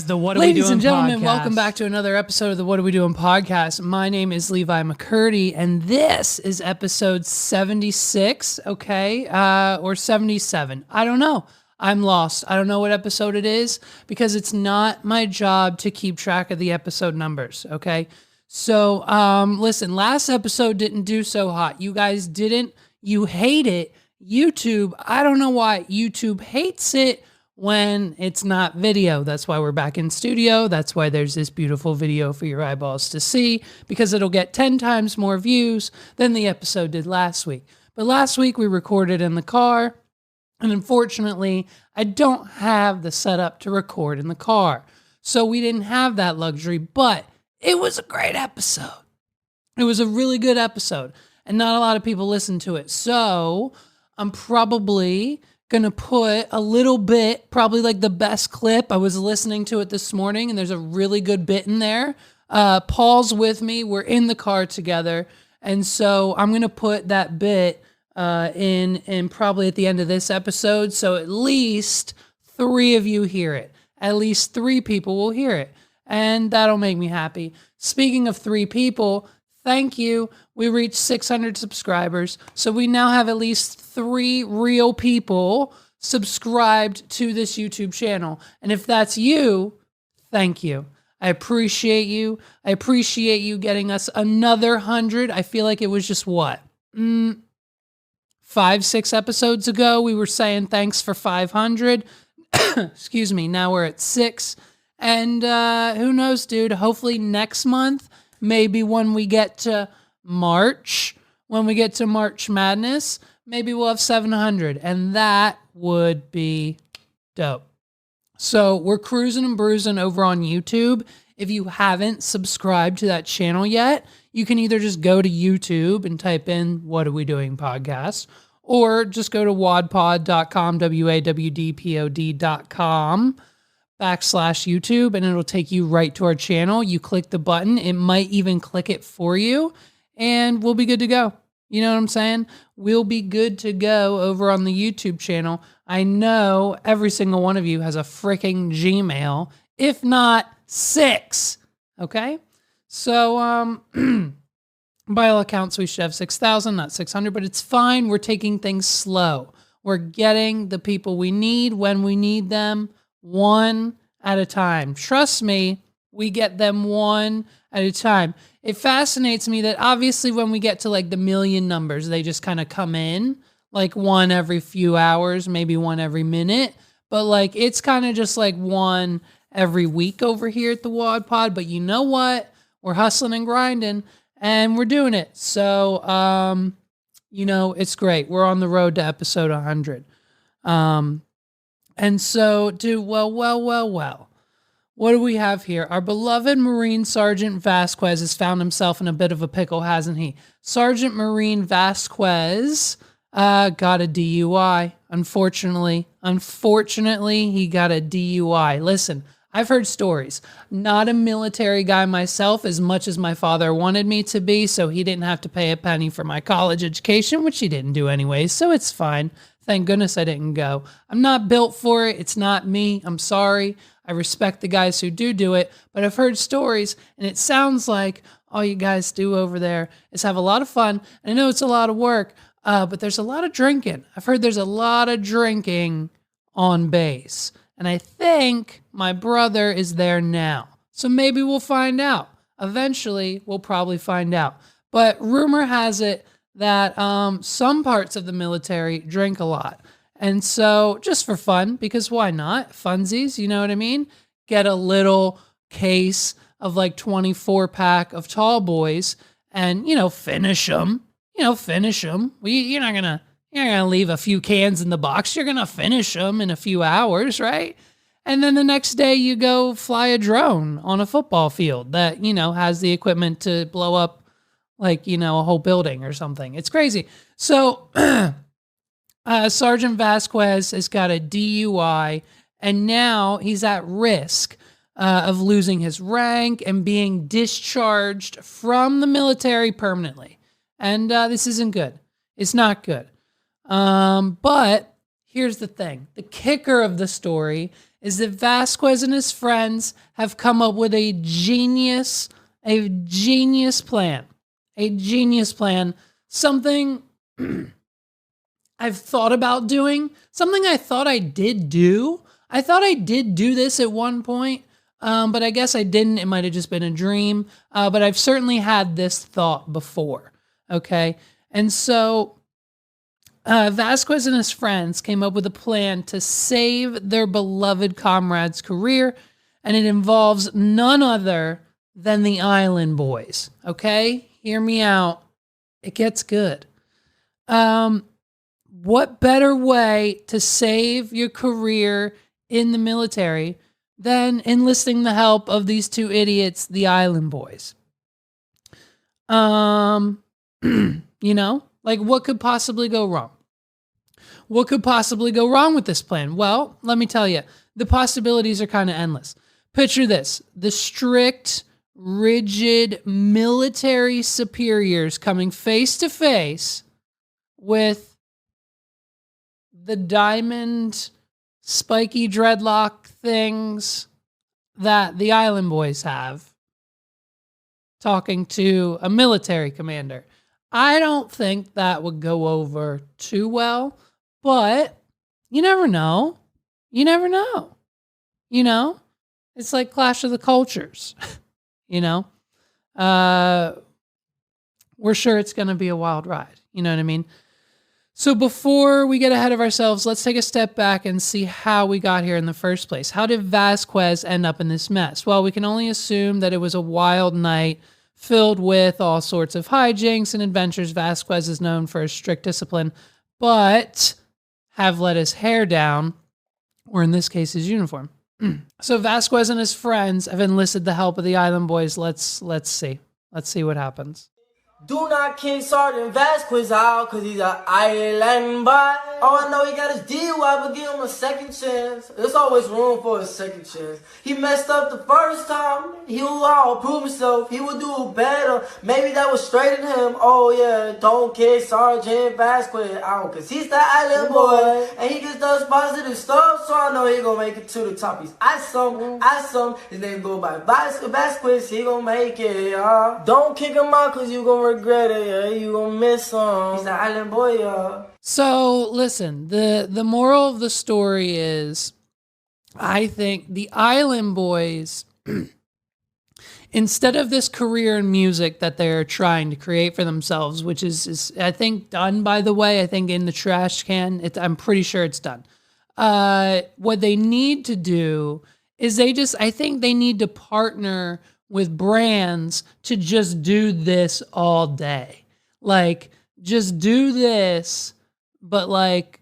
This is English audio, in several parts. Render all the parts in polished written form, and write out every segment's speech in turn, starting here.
is the What Are We Doing podcast. Ladies and gentlemen, welcome back to another episode of the What Are We Doing podcast. My name is Levi McCurdy, and this is episode 76, okay? Or 77. I don't know. I'm lost. I don't know what episode it is because it's not my job to keep track of the episode numbers, okay? So, listen, last episode didn't do so hot. You guys didn't. You hate it. YouTube, I don't know why. YouTube hates it when it's not video. That's why we're back in studio. That's why there's this beautiful video for your eyeballs to see, because it'll get 10 times more views than the episode did last week. But last week we recorded in the car, and unfortunately, I don't have the setup to record in the car. So we didn't have that luxury, but it was a great episode. It was a really good episode, and not a lot of people listened to it. So I'm probably going to put a little bit, probably like the best clip. I was listening to it this morning, and there's a really good bit in there. Paul's with me. We're in the car together. And so I'm going to put that bit in probably at the end of this episode. So at least 3 of you hear it. At least 3 people will hear it. And that'll make me happy. Speaking of 3 people, thank you. We reached 600 subscribers. So we now have at least 3 real people subscribed to this YouTube channel. And if that's you, thank you. I appreciate you. I appreciate you getting us another 100. I feel like it was just what? 5-6 episodes ago, we were saying thanks for 500. Excuse me. Now we're at 6. And who knows, dude? Hopefully next month, maybe when we get to March, March Madness, maybe we'll have 700, and that would be dope. So we're cruising and bruising over on YouTube. If you haven't subscribed to that channel yet, you can either just go to YouTube and type in What Are We Doing podcast, or just go to wadpod.com, WAWDPOD.com /YouTube, and it'll take you right to our channel. You click the button. It might even click it for you, and we'll be good to go. You know what I'm saying? We'll be good to go over on the YouTube channel. I know every single one of you has a freaking Gmail, if not 6. Okay? So, by all accounts, we should have 6,000, not 600, but it's fine. We're taking things slow. We're getting the people we need when we need them, one at a time. Trust me, we get them one at a time. It fascinates me that obviously when we get to like the million numbers, they just kind of come in like one every few hours, maybe one every minute. But like it's kind of just like one every week over here at the Wad Pod. But you know what? We're hustling and grinding and we're doing it. So, you know, it's great. We're on the road to episode 100. And so, dude, well. What do we have here? Our beloved Marine Sargent Vazquez has found himself in a bit of a pickle, hasn't he? Sergeant Marine Vazquez got a DUI. Unfortunately, he got a DUI. Listen, I've heard stories. Not a military guy myself, as much as my father wanted me to be, so he didn't have to pay a penny for my college education, which he didn't do anyway, so it's fine. Thank goodness I didn't go. I'm not built for it. It's not me. I'm sorry. I respect the guys who do it, but I've heard stories, and it sounds like all you guys do over there is have a lot of fun. And I know it's a lot of work, but there's a lot of drinking. I've heard there's a lot of drinking on base, and I think my brother is there now. So maybe we'll find out. Eventually, we'll probably find out. But rumor has it that some parts of the military drink a lot. And so just for fun, because why not? Funsies, you know what I mean? Get a little case of like 24-pack of tall boys and, you know, finish them. You're not going to leave a few cans in the box. You're going to finish them in a few hours, right? And then the next day you go fly a drone on a football field that, you know, has the equipment to blow up like, you know, a whole building or something. It's crazy. So Sergeant Vazquez has got a DUI, and now he's at risk of losing his rank and being discharged from the military permanently. And this isn't good. It's not good. But here's the thing. The kicker of the story is that Vazquez and his friends have come up with a genius plan. A genius plan. Something I've thought about doing. Something I thought I did do. I thought I did do this at one point, but I guess I didn't. It might have just been a dream. But I've certainly had this thought before. Okay? And so Vazquez and his friends came up with a plan to save their beloved comrade's career, and it involves none other than the Island Boys. Okay? Hear me out. It gets good. What better way to save your career in the military than enlisting the help of these two idiots, the Island Boys? You know, like what could possibly go wrong? What could possibly go wrong with this plan? Well, let me tell you, the possibilities are kind of endless. Picture this: the strict, rigid military superiors coming face to face with the diamond spiky dreadlock things that the Island Boys have, talking to a military commander. I don't think that would go over too well, but you never know. You never know. You know? It's like Clash of the Cultures. You know? We're sure it's going to be a wild ride. You know what I mean? So before we get ahead of ourselves, let's take a step back and see how we got here in the first place. How did Vazquez end up in this mess? Well, we can only assume that it was a wild night filled with all sorts of hijinks and adventures. Vazquez is known for his strict discipline, but have let his hair down, or in this case, his uniform. So Vazquez and his friends have enlisted the help of the Island Boys. Let's see. Let's see what happens. Do not kick Sergeant Vazquez out, cause he's an island boy. Oh, I know he got his DUI, but give him a second chance. There's always room for a second chance. He messed up the first time. He will prove himself. He will do better. Maybe that was straighten him. Oh yeah, don't kick Sergeant Vazquez out, cause he's the island boy. And he just does positive stuff, so I know he gonna make it to the top. He's awesome. His name go by Vazquez, he gonna make it, y'all. Don't kick him out, cause you gonna regret it, yeah. You gonna miss him. He's the island boy, y'all. So listen, the moral of the story is, I think the Island Boys, instead of this career in music that they're trying to create for themselves, which is I think done, by the way, I think in the trash can, I'm pretty sure it's done. What they need to do is I think they need to partner with brands to just do this all day. Like, just do this, but like,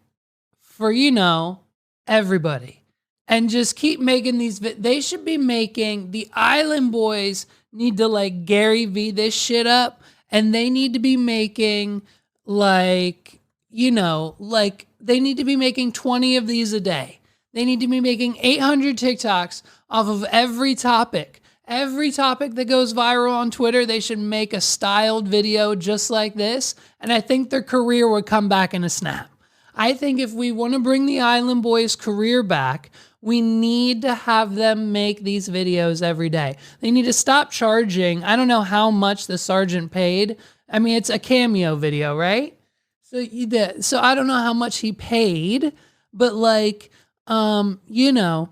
for, you know, everybody. And just keep making these, they should be making, the Island Boys need to like Gary V this shit up, and they need to be making like, you know, like they need to be making 20 of these a day. They need to be making 800 TikToks off of every topic. Every topic that goes viral on Twitter, they should make a styled video just like this. And I think their career would come back in a snap. I think if we want to bring the Island Boys' career back, we need to have them make these videos every day. They need to stop charging. I don't know how much the sergeant paid. I mean, it's a cameo video, right? So I don't know how much he paid, but like, you know,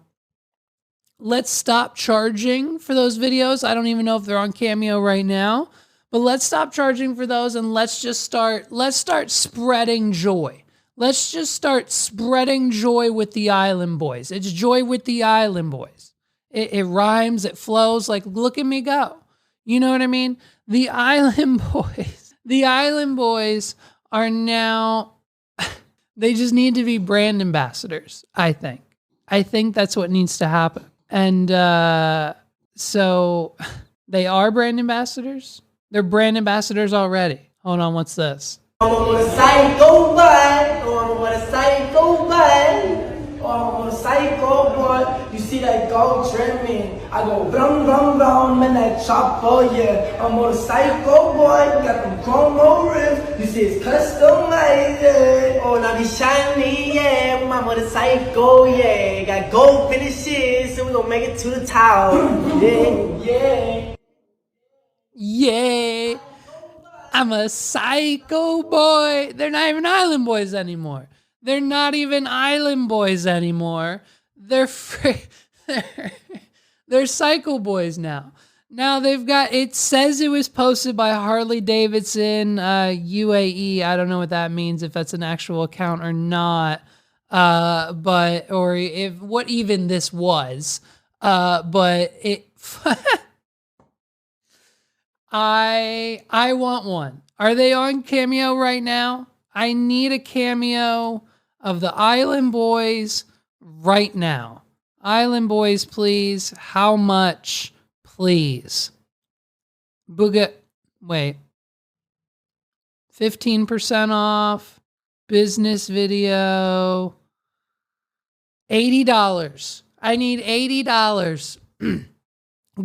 let's stop charging for those videos. I don't even know if they're on Cameo right now, but let's stop charging for those, and let's start spreading joy. Let's just start spreading joy with the Island Boys. It's joy with the Island Boys. It rhymes, it flows, like look at me go. You know what I mean? The Island Boys are now, they just need to be brand ambassadors, I think. I think that's what needs to happen. And so they are brand ambassadors. They're brand ambassadors already. Hold on, what's this? I'm a psycho boy. I'm a psycho boy. I'm a psycho boy. You see that gold trimming? I go brum brum brum in that chopper, yeah. I'm a psycho boy, got them chromo rims. You see it's custom made, yeah. Oh, now they shiny, yeah. My motorcycle, yeah. Got gold finishes, so we gon' make it to the top. Yeah. Yay! I'm a psycho boy. They're not even Island Boys anymore. They're not even Island Boys anymore. They're they're Psycho Boys now. Now they've got, it says it was posted by Harley Davidson UAE. I don't know what that means, if that's an actual account or not. But, or if, what even this was. But it, I want one. Are they on Cameo right now? I need a cameo of the Island Boys right now. Island Boys, please. How much, please? Booga, wait. 15% off. Business video. $80. I need $80.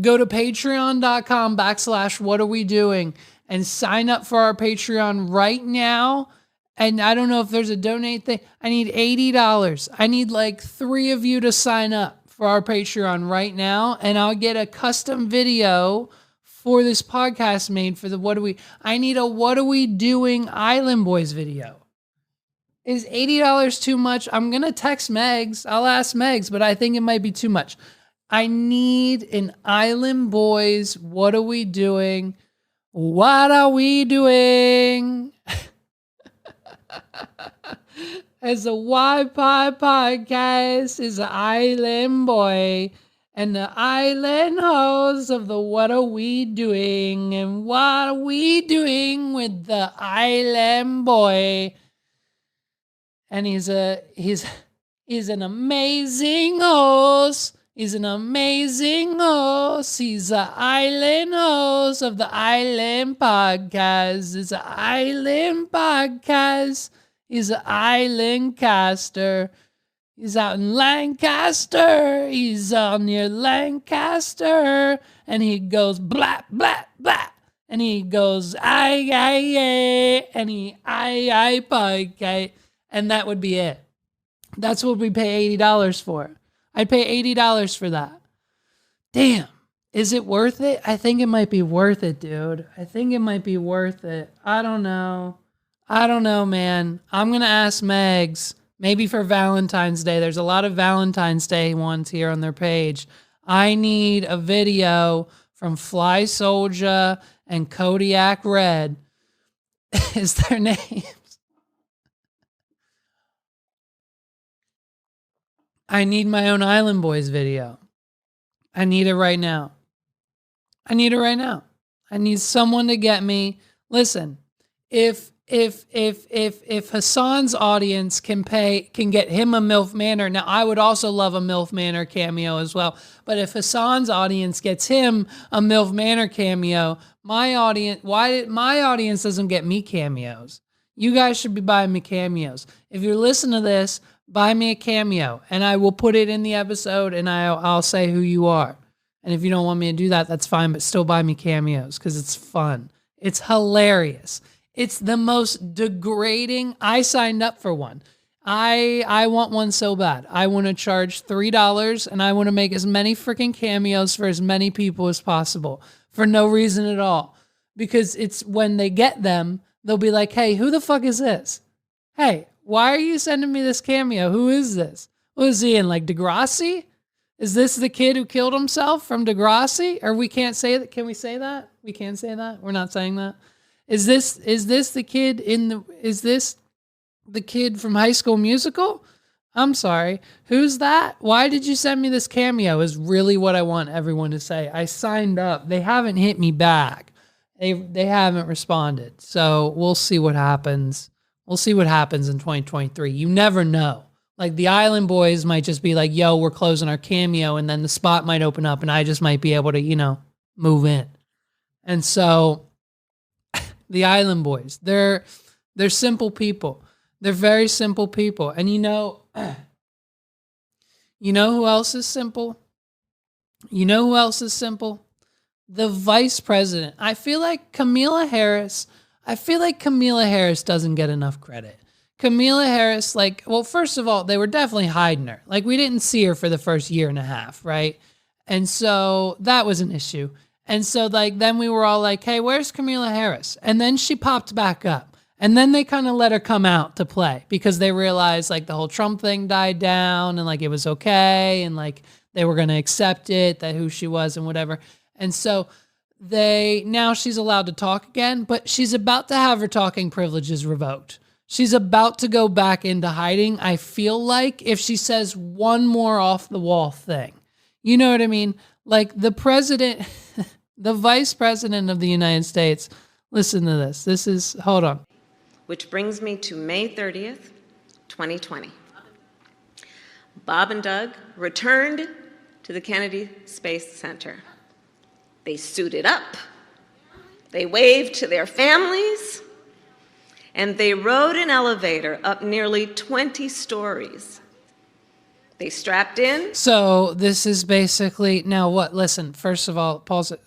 Go to patreon.com/whatarewedoing and sign up for our Patreon right now. And I don't know if there's a donate thing. I need $80. I need like 3 of you to sign up for our Patreon right now. And I'll get a custom video for this podcast made for the I need a What Are We Doing Island Boys video. Is $80 too much? I'm going to text Megs. I'll ask Megs, but I think it might be too much. I need an Island Boys. What are we doing? What are we doing? As a Y-Pie podcast is an island boy and the island host of the What Are We Doing? And what are we doing with the island boy? And he's an amazing host. He's an amazing host. He's an island host of the Island Podcast. It's an island podcast. He's an island caster. He's out in Lancaster. He's out near Lancaster. And he goes blah, blah, blah. And he goes I, and he I, podcast. And that would be it. That's what we pay $80 for. I'd pay $80 for that. Damn. Is it worth it? I think it might be worth it, dude. I think it might be worth it. I don't know, man. I'm going to ask Megs. Maybe for Valentine's Day. There's a lot of Valentine's Day ones here on their page. I need a video from Fly Soldier and Kodiak Red. Is their names? I need my own Island Boys video. I need it right now. I need someone to get me. Listen, if Hassan's audience can get him a MILF Manor, now I would also love a MILF Manor cameo as well. But if Hassan's audience gets him a MILF Manor cameo, my audience doesn't get me cameos? You guys should be buying me cameos. If you're listening to this, buy me a cameo, and I will put it in the episode, and I'll say who you are. And if you don't want me to do that, that's fine, but still buy me cameos because it's fun. It's hilarious. It's the most degrading. I signed up for one. I want one so bad. I want to charge $3, and I want to make as many freaking cameos for as many people as possible for no reason at all. Because it's when they get them, they'll be like, hey, who the fuck is this? Hey, why are you sending me this cameo? Who is this? What is he in, like Degrassi? Is this the kid who killed himself from Degrassi? Or we can't say that? Can we say that? We can't say that? We're not saying that? Is this the kid is this the kid from High School Musical? I'm sorry. Who's that? Why did you send me this cameo is really what I want everyone to say. I signed up. They haven't hit me back. They haven't responded. So we'll see what happens. We'll see what happens in 2023. You never know. Like the Island Boys might just be like, yo, we're closing our cameo. And then the spot might open up and I just might be able to, move in. And so the Island Boys, they're simple people. They're very simple people. And you know who else is simple? You know who else is simple? The vice president. I feel like Kamala Harris doesn't get enough credit. Kamala Harris, like, well, first of all, they were definitely hiding her. Like, we didn't see her for the first year and a half, right? And so that was an issue. And so, like, then we were all like, hey, where's Kamala Harris? And then she popped back up. And then they kind of let her come out to play because they realized, like, the whole Trump thing died down and, like, it was okay. And, like, they were going to accept it, that who she was and whatever. And so now she's allowed to talk again, but she's about to have her talking privileges revoked. She's about to go back into hiding, I feel like, if she says one more off the wall thing. You know what I mean? Like the president, the vice president of the United States, listen to this. This is, hold on. Which brings me to May 30th, 2020. Bob and Doug returned to the Kennedy Space Center. They suited up, they waved to their families, and they rode an elevator up nearly 20 stories. They strapped in. So this is basically, now what, listen, first of all, pause it.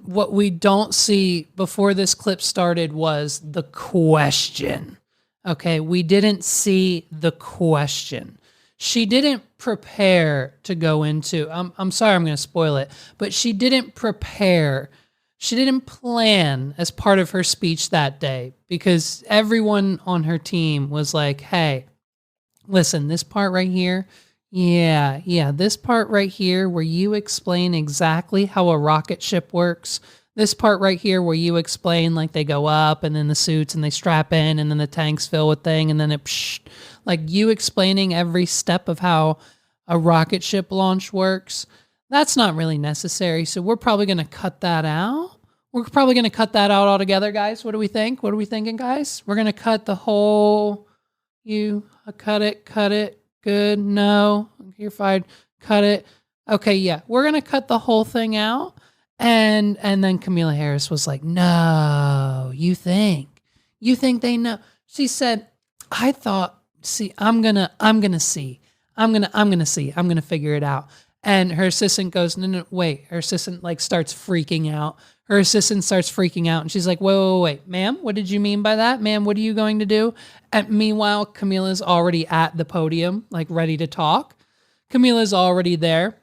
What we don't see before this clip started was the question. Okay, we didn't see the question. She didn't prepare to go into, I'm sorry, I'm going to spoil it, but she didn't prepare. She didn't plan as part of her speech that day because everyone on her team was like, hey, listen, this part right here, this part right here where you explain exactly how a rocket ship works, this part right here where you explain like they go up and then the suits and they strap in and then the tanks fill with thing and then like you explaining every step of how a rocket ship launch works, that's not really necessary. So we're probably going to cut that out. We're probably going to cut that out altogether, guys. What do we think? What are we thinking, guys? We're going to cut the whole, cut it. Good. No, you're fired. Cut it. Okay. Yeah. We're going to cut the whole thing out. And then Kamala Harris was like, no, you think they know? She said, I'm going to figure it out. And her assistant goes, no, wait. Her assistant like starts freaking out. And she's like, wait, ma'am, what did you mean by that? Ma'am, what are you going to do? And meanwhile, Camila's already at the podium, like ready to talk. Camila's already there.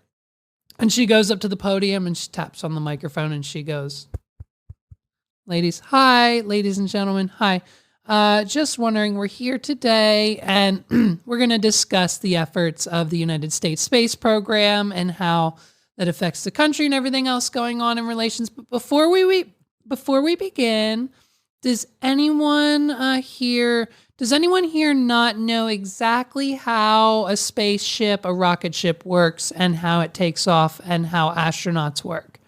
And she goes up to the podium and she taps on the microphone and she goes, ladies and gentlemen, hi. Just wondering, we're here today and we're going to discuss the efforts of the United States space program and how that affects the country and everything else going on in relations. But before we begin, does anyone here not know exactly how a spaceship, a rocket ship works and how it takes off and how astronauts work?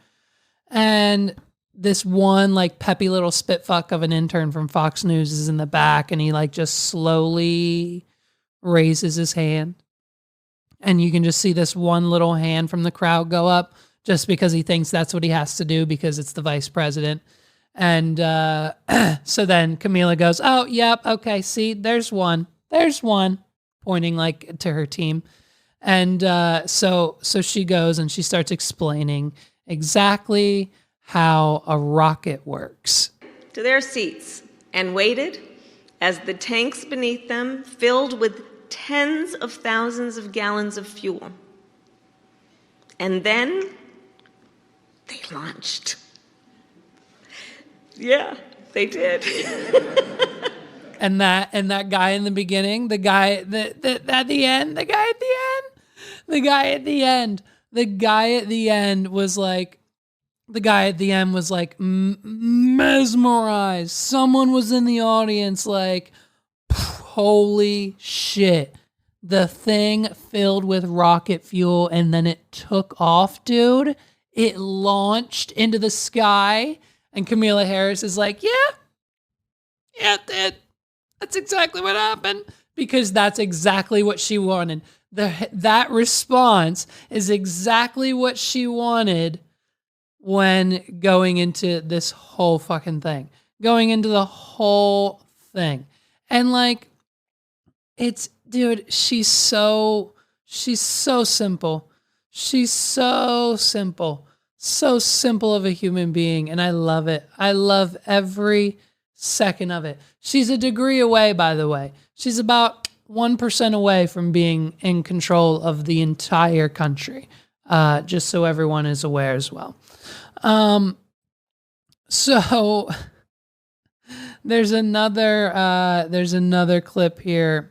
And this one like peppy little spitfuck of an intern from Fox News is in the back and he like just slowly raises his hand. And you can just see this one little hand from the crowd go up just because he thinks that's what he has to do because it's the vice president. And so then Kamala goes, oh, yep, okay, see, there's one, pointing like to her team. And so she goes and she starts explaining exactly how a rocket works. To their seats and waited as the tanks beneath them filled with tens of thousands of gallons of fuel. And then they launched. Yeah, they did. and that guy in the beginning, the guy at the end was like mesmerized. Someone was in the audience like, holy shit. The thing filled with rocket fuel and then it took off, dude. It launched into the sky and Kamala Harris is like, yeah, it did. That's exactly what happened because that's exactly what she wanted. That response is exactly what she wanted when going into this whole fucking thing. Going into the whole thing. And like, dude, she's so simple. She's so simple of a human being, and I love it. I love every second of it. She's a degree away, by the way. She's about 1% away from being in control of the entire country, just so everyone is aware as well. So there's another clip here.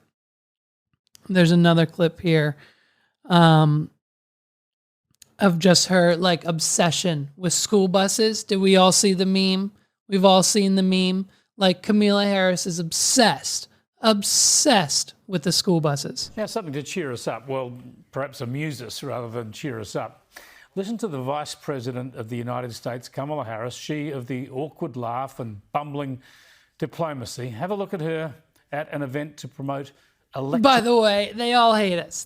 Of just her like obsession with school buses. Did we all see the meme? We've all seen the meme. Like Kamala Harris is obsessed with the school buses. Now, something to cheer us up. Well, perhaps amuse us rather than cheer us up. Listen to the Vice President of the United States, Kamala Harris, she of the awkward laugh and bumbling diplomacy. Have a look at her at an event to promote election. By the way, they all hate us.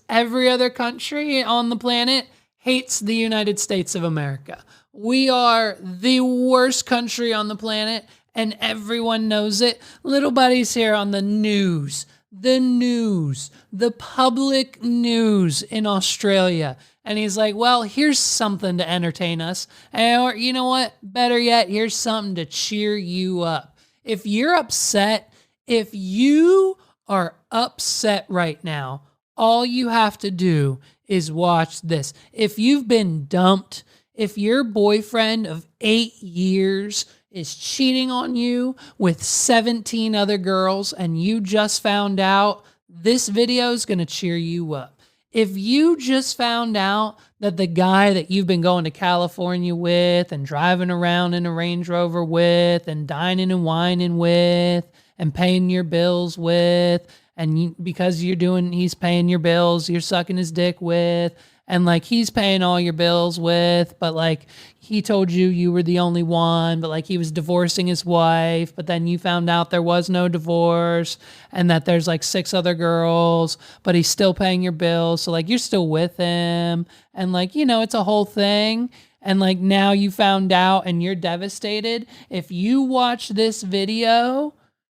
Every other country on the planet hates the United States of America. We are the worst country on the planet, and everyone knows it. Little buddy's here on the news, the public news in Australia. And he's like, well, here's something to entertain us. Or you know what? Better yet, here's something to cheer you up. If you're upset, if you are upset right now, all you have to do is watch this. If you've been dumped, if your boyfriend of 8 years is cheating on you with 17 other girls and you just found out, this video is going to cheer you up. If you just found out that the guy that you've been going to California with and driving around in a Range Rover with and dining and wining with and paying your bills with, and because he's paying your bills, you're sucking his dick with, and like he's paying all your bills with, but like he told you were the only one, but like he was divorcing his wife, but then you found out there was no divorce and that there's like 6 other girls, but he's still paying your bills. So like you're still with him, and like, it's a whole thing. And like now you found out and you're devastated. If you watch this video,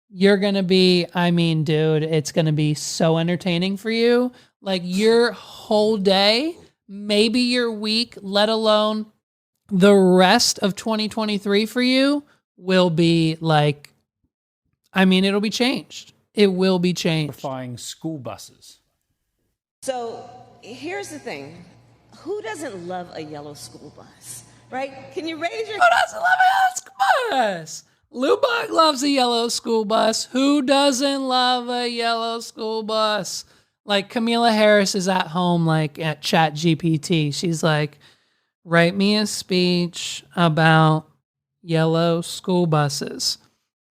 you're going to be, dude, it's going to be so entertaining for you. Like your whole day, maybe your week, let alone the rest of 2023 for you will be like, it'll be changed. It will be changed. Buying school buses. So here's the thing. Who doesn't love a yellow school bus, right? Can you raise your... Who doesn't love a yellow school bus? Lou Buck loves a yellow school bus. Who doesn't love a yellow school bus? Like Kamala Harris is at home, like at ChatGPT. She's like, write me a speech about yellow school buses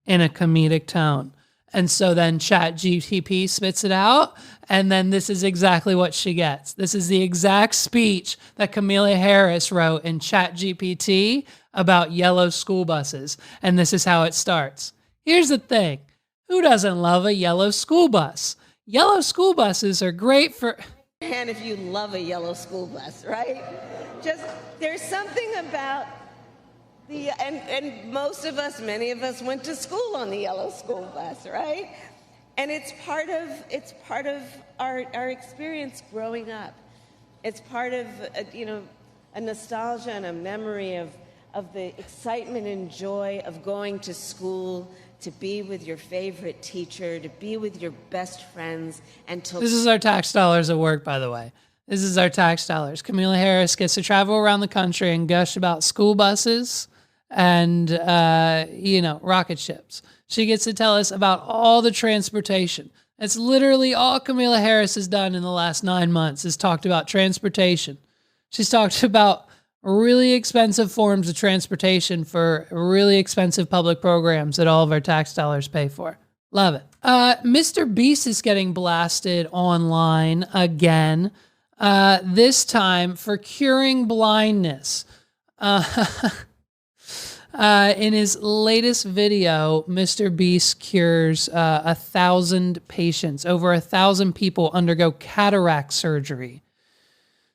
in a comedic tone. And so then ChatGPT spits it out, and then this is exactly what she gets. This is the exact speech that Kamala Harris wrote in ChatGPT about yellow school buses, and this is how it starts. Here's the thing. Who doesn't love a yellow school bus? Yellow school buses are great for... And if you love a yellow school bus, right? There's something about and most of us, many of us went to school on the yellow school bus, right? And it's part of our experience growing up. It's part of, a nostalgia and a memory of the excitement and joy of going to school, to be with your favorite teacher, to be with your best friends, and to... This is our tax dollars at work, by the way. This is our tax dollars. Kamala Harris gets to travel around the country and gush about school buses and, rocket ships. She gets to tell us about all the transportation. That's literally all Kamala Harris has done in the last 9 months, is talked about transportation. She's talked about really expensive forms of transportation for really expensive public programs that all of our tax dollars pay for. Love it. Mr. Beast is getting blasted online again, this time for curing blindness. In his latest video, Mr. Beast cures 1,000 patients. Over 1,000 people undergo cataract surgery.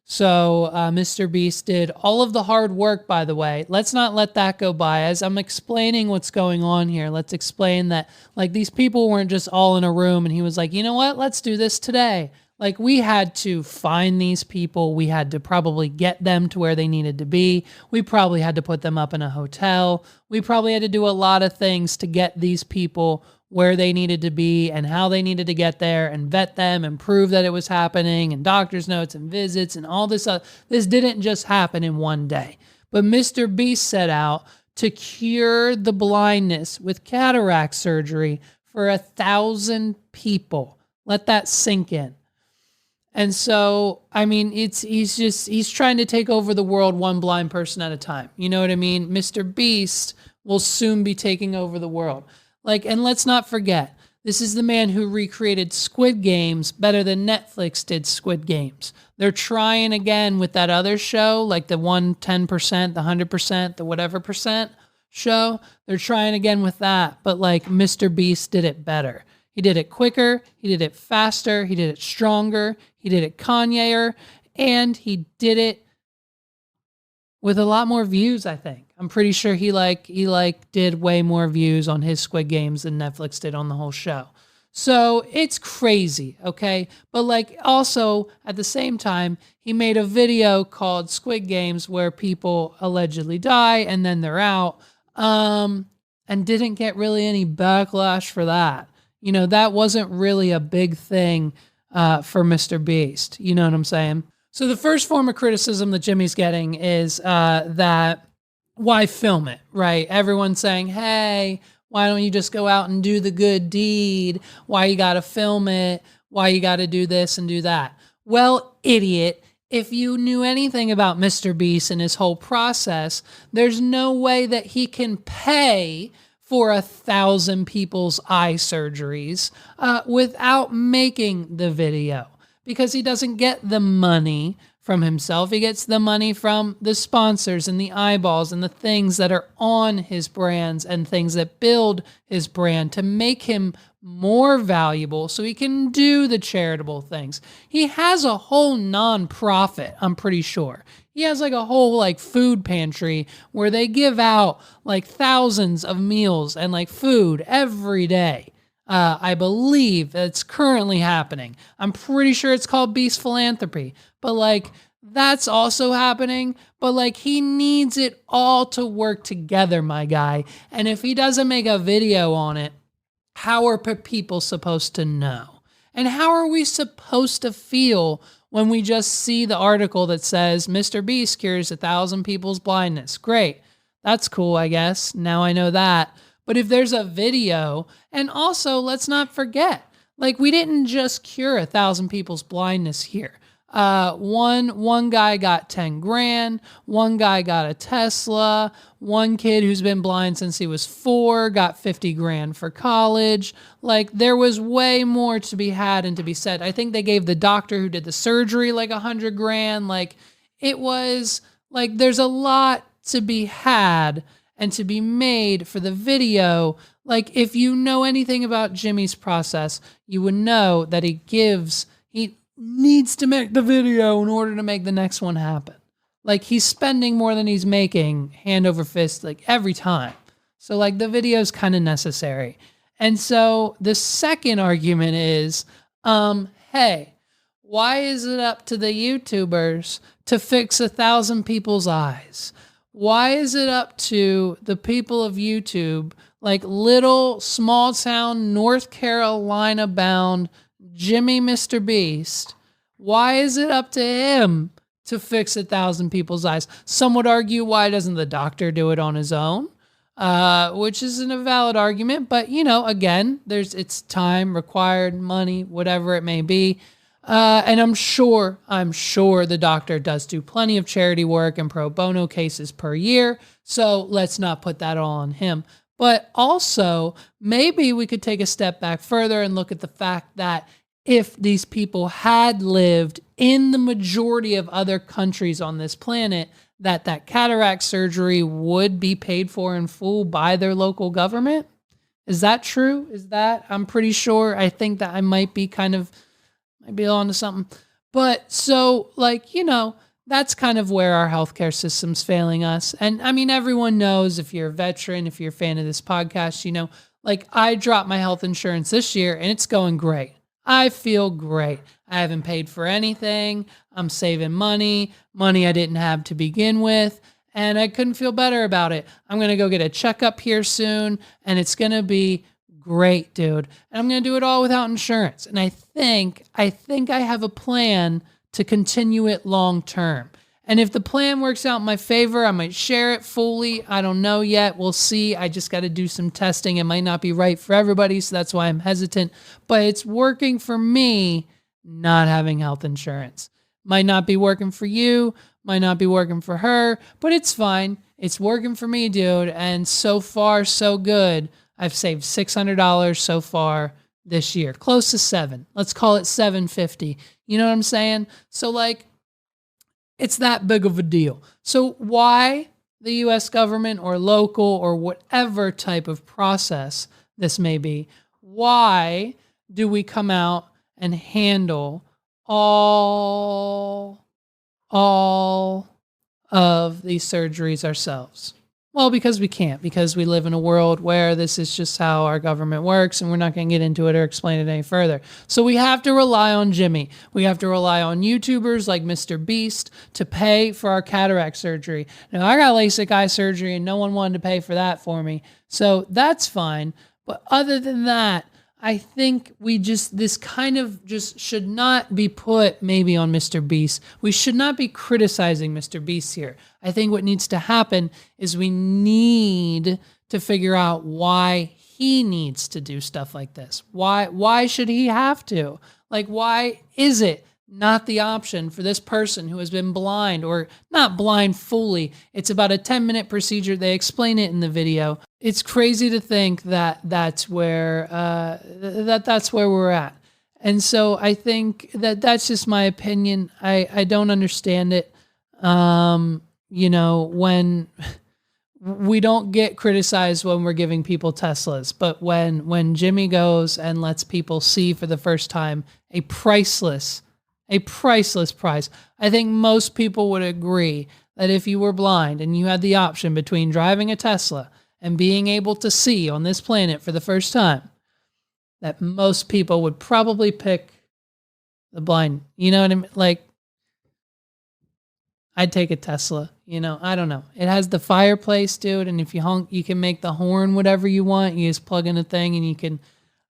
So Mr. Beast did all of the hard work, by the way. Let's not let that go by. As I'm explaining what's going on here, let's explain that like these people weren't just all in a room and he was like, you know what? Let's do this today. Like, we had to find these people. We had to probably get them to where they needed to be. We probably had to put them up in a hotel. We probably had to do a lot of things to get these people where they needed to be and how they needed to get there and vet them and prove that it was happening and doctor's notes and visits and all this. This didn't just happen in one day. But Mr. Beast set out to cure the blindness with cataract surgery for 1,000 people. Let that sink in. And so, I mean, he's trying to take over the world one blind person at a time. You know what I mean? Mr. Beast will soon be taking over the world. Like, and let's not forget, this is the man who recreated Squid Games better than Netflix did Squid Games. They're trying again with that other show, like the 110%, the 100%, the whatever percent show. They're trying again with that, but like Mr. Beast did it better. He did it quicker, he did it faster, he did it stronger, he did it Kanye-er, and he did it with a lot more views, I think. I'm pretty sure he did way more views on his Squid Games than Netflix did on the whole show. So it's crazy, okay? But like also at the same time, he made a video called Squid Games where people allegedly die and then they're out, and didn't get really any backlash for that. You know, that wasn't really a big thing for Mr. Beast. You know what I'm saying? So the first form of criticism that Jimmy's getting is that why film it, right? Everyone's saying, hey, why don't you just go out and do the good deed? Why you got to film it? Why you got to do this and do that? Well, idiot, if you knew anything about Mr. Beast and his whole process, there's no way that he can pay for 1,000 people's eye surgeries without making the video, because he doesn't get the money from himself. He gets the money from the sponsors and the eyeballs and the things that are on his brands and things that build his brand to make him more valuable so he can do the charitable things. He has a whole nonprofit, I'm pretty sure. He has like a whole like food pantry where they give out like thousands of meals and like food every day. I believe that's currently happening. I'm pretty sure it's called Beast Philanthropy, but like that's also happening. But like he needs it all to work together, my guy. And if he doesn't make a video on it, how are people supposed to know? And how are we supposed to feel when we just see the article that says Mr. Beast cures 1,000 people's blindness? Great. That's cool, I guess. Now I know that. But if there's a video, and also let's not forget, like we didn't just cure 1,000 people's blindness here. One guy got 10 grand, one guy got a Tesla, one kid who's been blind since he was 4 got 50 grand for college. Like there was way more to be had and to be said. I think they gave the doctor who did the surgery like 100 grand. Like it was like there's a lot to be had and to be made for the video. Like if you know anything about Jimmy's process, you would know that he needs to make the video in order to make the next one happen. Like he's spending more than he's making hand over fist like every time. So like the video is kind of necessary. And so the second argument is, hey, why is it up to the YouTubers to fix 1,000 people's eyes? Why is it up to the people of YouTube, like little small town North Carolina bound Jimmy Mr. Beast? Why is it up to him to fix 1,000 people's eyes? Some would argue, why doesn't the doctor do it on his own? Which isn't a valid argument, but you know, again, it's time required, money, whatever it may be. And I'm sure the doctor does do plenty of charity work and pro bono cases per year. So let's not put that all on him. But also, maybe we could take a step back further and look at the fact that if these people had lived in the majority of other countries on this planet, that cataract surgery would be paid for in full by their local government. Is that true? I'm pretty sure. I think that I might be on to something. But so, like, you know, that's kind of where our healthcare system's failing us. And I mean, everyone knows, if you're a veteran, if you're a fan of this podcast, you know, like I dropped my health insurance this year and it's going great. I feel great. I haven't paid for anything. I'm saving money I didn't have to begin with, and I couldn't feel better about it. I'm going to go get a checkup here soon, and it's going to be great, dude. And I'm going to do it all without insurance. And I think I have a plan to continue it long term. And if the plan works out in my favor, I might share it fully. I don't know yet. We'll see. I just got to do some testing. It might not be right for everybody, so that's why I'm hesitant. But it's working for me not having health insurance. Might not be working for you, might not be working for her, but it's fine. It's working for me, dude. And so far, so good. I've saved $600 so far this year, close to $7. Let's call it $750. You know what I'm saying? So like, it's that big of a deal. So why the U.S. government or local or whatever type of process this may be, why do we come out and handle all of these surgeries ourselves? Well, because we can't, because we live in a world where this is just how our government works, and we're not going to get into it or explain it any further. So we have to rely on Jimmy. We have to rely on YouTubers like Mr. Beast to pay for our cataract surgery. Now, I got LASIK eye surgery, and no one wanted to pay for that for me. So that's fine. But other than that, I think this kind of just should not be put maybe on Mr. Beast. We should not be criticizing Mr. Beast here. I think what needs to happen is we need to figure out why he needs to do stuff like this. Why should he have to? Like, why is it not the option for this person who has been blind, or not blind fully? It's about a 10-minute procedure. They explain it in the video. It's crazy to think that that's where that's where we're at. And so I think that's just my opinion. I don't understand it. You know, when we don't get criticized when we're giving people Teslas, but when Jimmy goes and lets people see for the first time a priceless prize. I think most people would agree that if you were blind and you had the option between driving a Tesla and being able to see on this planet for the first time, that most people would probably pick the blind. You know what I mean? Like, I'd take a Tesla. You know, I don't know. It has the fireplace, dude, and if you honk, you can make the horn whatever you want. You just plug in a thing and you can,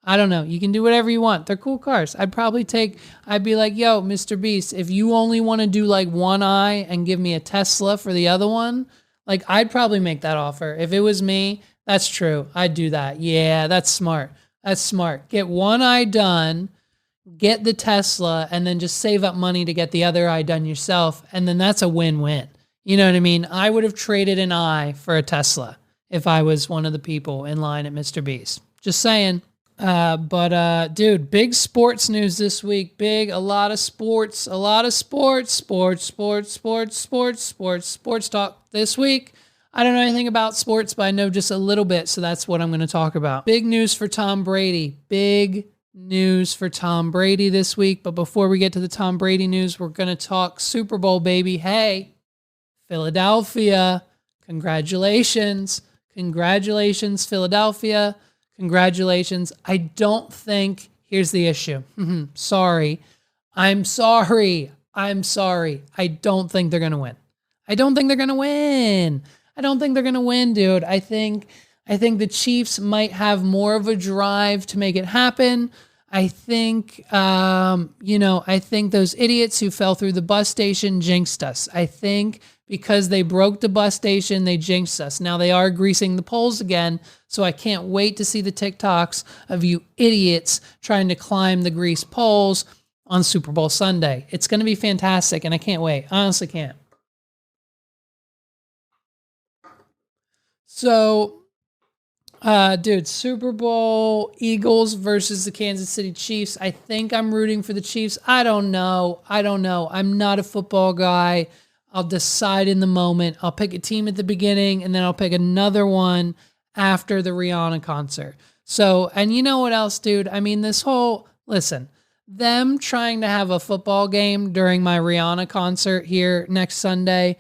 I don't know, you can do whatever you want. They're cool cars. I'd be like, yo, Mr. Beast, if you only want to do like one eye and give me a Tesla for the other one, like, I'd probably make that offer. If it was me, that's true. I'd do that. Yeah, that's smart. That's smart. Get one eye done, get the Tesla, and then just save up money to get the other eye done yourself. And then that's a win-win. You know what I mean? I would have traded an eye for a Tesla if I was one of the people in line at Mr. Beast. Just saying. Dude, big sports news this week. A lot of sports talk this week. I don't know anything about sports, but I know just a little bit, so that's what I'm going to talk about. Big news for Tom Brady. Big news for Tom Brady this week. But before we get to the Tom Brady news, we're going to talk Super Bowl, baby. Hey, Philadelphia. Congratulations. Congratulations, Philadelphia. Congratulations. I don't think, here's the issue. Sorry. I'm sorry. I don't think they're going to win. I don't think they're going to win, dude. I think the Chiefs might have more of a drive to make it happen. I think, I think those idiots who fell through the bus station jinxed us. I think because they broke the bus station, they jinxed us. Now they are greasing the poles again, so I can't wait to see the TikToks of you idiots trying to climb the grease poles on Super Bowl Sunday. It's going to be fantastic, and I can't wait. I honestly can't. So, dude, Super Bowl, Eagles versus the Kansas City Chiefs. I think I'm rooting for the Chiefs. I don't know. I'm not a football guy. I'll decide in the moment. I'll pick a team at the beginning, and then I'll pick another one after the Rihanna concert. So, and you know what else, dude? I mean, them trying to have a football game during my Rihanna concert here next Sunday,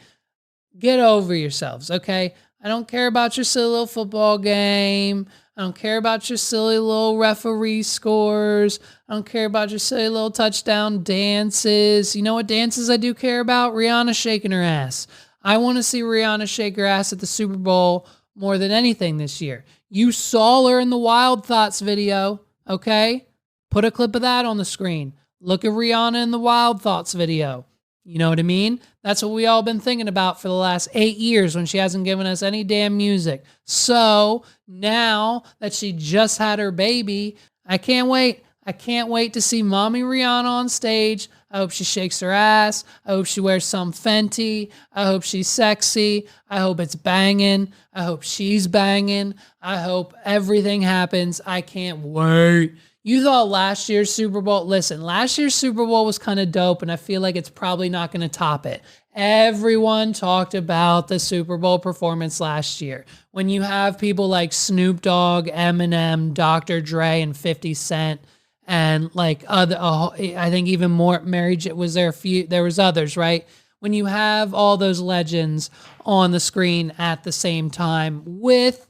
get over yourselves, okay? I don't care about your silly little football game. I don't care about your silly little referee scores. I don't care about your silly little touchdown dances. You know what dances I do care about? Rihanna shaking her ass. I want to see Rihanna shake her ass at the Super Bowl more than anything this year. You saw her in the Wild Thoughts video, okay? Put a clip of that on the screen. Look at Rihanna in the Wild Thoughts video. You know what I mean? That's what we all been thinking about for the last 8 years when she hasn't given us any damn music. So now that she just had her baby, I can't wait. I can't wait to see Mommy Rihanna on stage. I hope she shakes her ass. I hope she wears some Fenty. I hope she's sexy. I hope it's banging. I hope she's banging. I hope everything happens. I can't wait. You thought last year's Super Bowl, listen, last year's Super Bowl was kind of dope, and I feel like it's probably not going to top it. Everyone talked about the Super Bowl performance last year. When you have people like Snoop Dogg, Eminem, Dr. Dre, and 50 Cent, and like other, I think even more, Mary J, was there a few, there was others, right? When you have all those legends on the screen at the same time with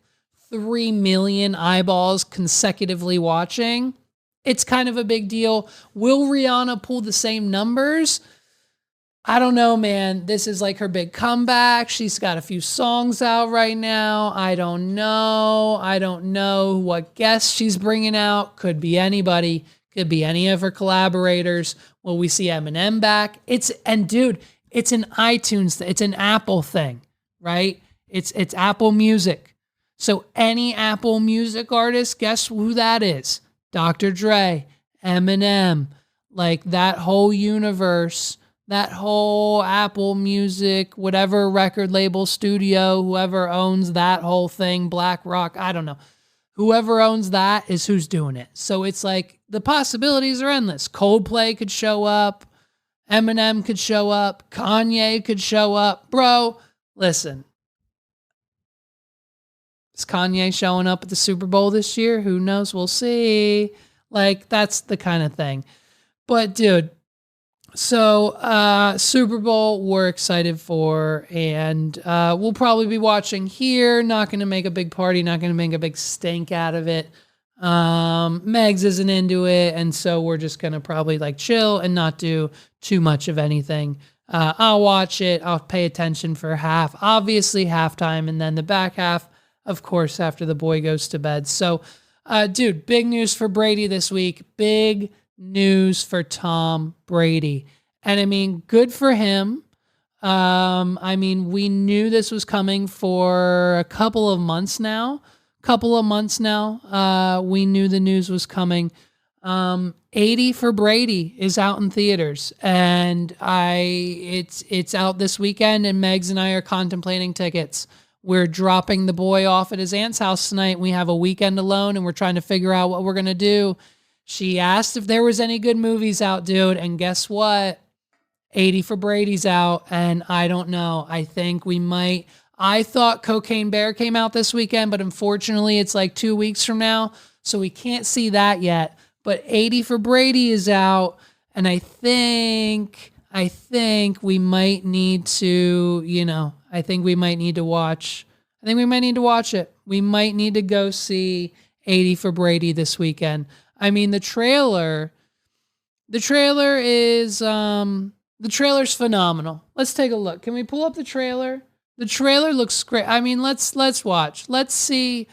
3 million eyeballs consecutively watching, it's kind of a big deal. Will Rihanna pull the same numbers? I don't know, man. This is like her big comeback. She's got a few songs out right now. I don't know. I don't know what guests she's bringing out. Could be anybody. Could be any of her collaborators. Will we see Eminem back? Dude, it's an iTunes thing. It's an Apple thing, right? It's Apple Music. So any Apple Music artist, guess who that is? Dr. Dre, Eminem, like that whole universe, that whole Apple Music, whatever record label studio, whoever owns that whole thing, BlackRock, I don't know. Whoever owns that is who's doing it. So it's like the possibilities are endless. Coldplay could show up. Eminem could show up. Kanye could show up. Bro, listen. Is Kanye showing up at the Super Bowl this year? Who knows? We'll see. Like, that's the kind of thing. But, dude, so Super Bowl we're excited for, and we'll probably be watching here. Not going to make a big party, not going to make a big stink out of it. Megs isn't into it, and so we're just going to probably like chill and not do too much of anything. I'll watch it. I'll pay attention for half, obviously halftime, and then the back half, of course, after the boy goes to bed. So, dude, big news for Brady this week. Big news for Tom Brady. And I mean, good for him. I mean, we knew this was coming for a couple of months now. We knew the news was coming. 80 for Brady is out in theaters, and it's out this weekend, and Megs and I are contemplating tickets. We're dropping the boy off at his aunt's house tonight. We have a weekend alone, and we're trying to figure out what we're going to do. She asked if there was any good movies out, dude, and guess what? 80 for Brady's out, and I don't know. I think we might. I thought Cocaine Bear came out this weekend, but unfortunately it's like 2 weeks from now, so we can't see that yet. But 80 for Brady is out, and I think we might need to, I think we might need to watch it. We might need to go see 80 for Brady this weekend. I mean, the trailer's phenomenal. Let's take a look. Can we pull up the trailer? The trailer looks great. I mean, let's watch. Let's see.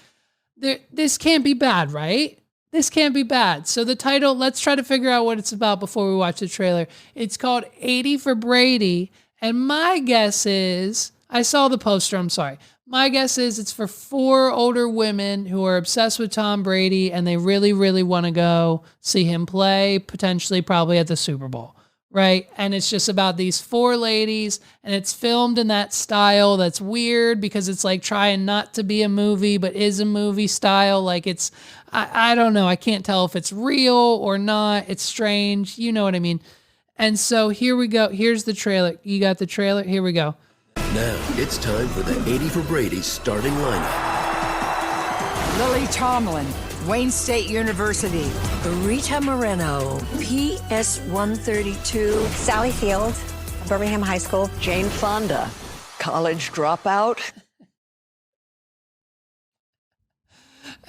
This can't be bad, right? This can't be bad. So the title, let's try to figure out what it's about before we watch the trailer. It's called 80 for Brady. And my guess is, I saw the poster, I'm sorry. My guess is it's for 4 older women who are obsessed with Tom Brady and they really, really want to go see him play, potentially probably at the Super Bowl, right? And it's just about these 4 ladies, and it's filmed in that style that's weird because it's like trying not to be a movie, but is a movie style. Like it's, I don't know. I can't tell if it's real or not. It's strange. You know what I mean? And so here we go. Here's the trailer. You got the trailer? Here we go. Now it's time for the 80 for Brady starting lineup. Lily Tomlin, Wayne State University. Rita Moreno, PS 132. Sally Field, Birmingham High School. Jane Fonda, college dropout.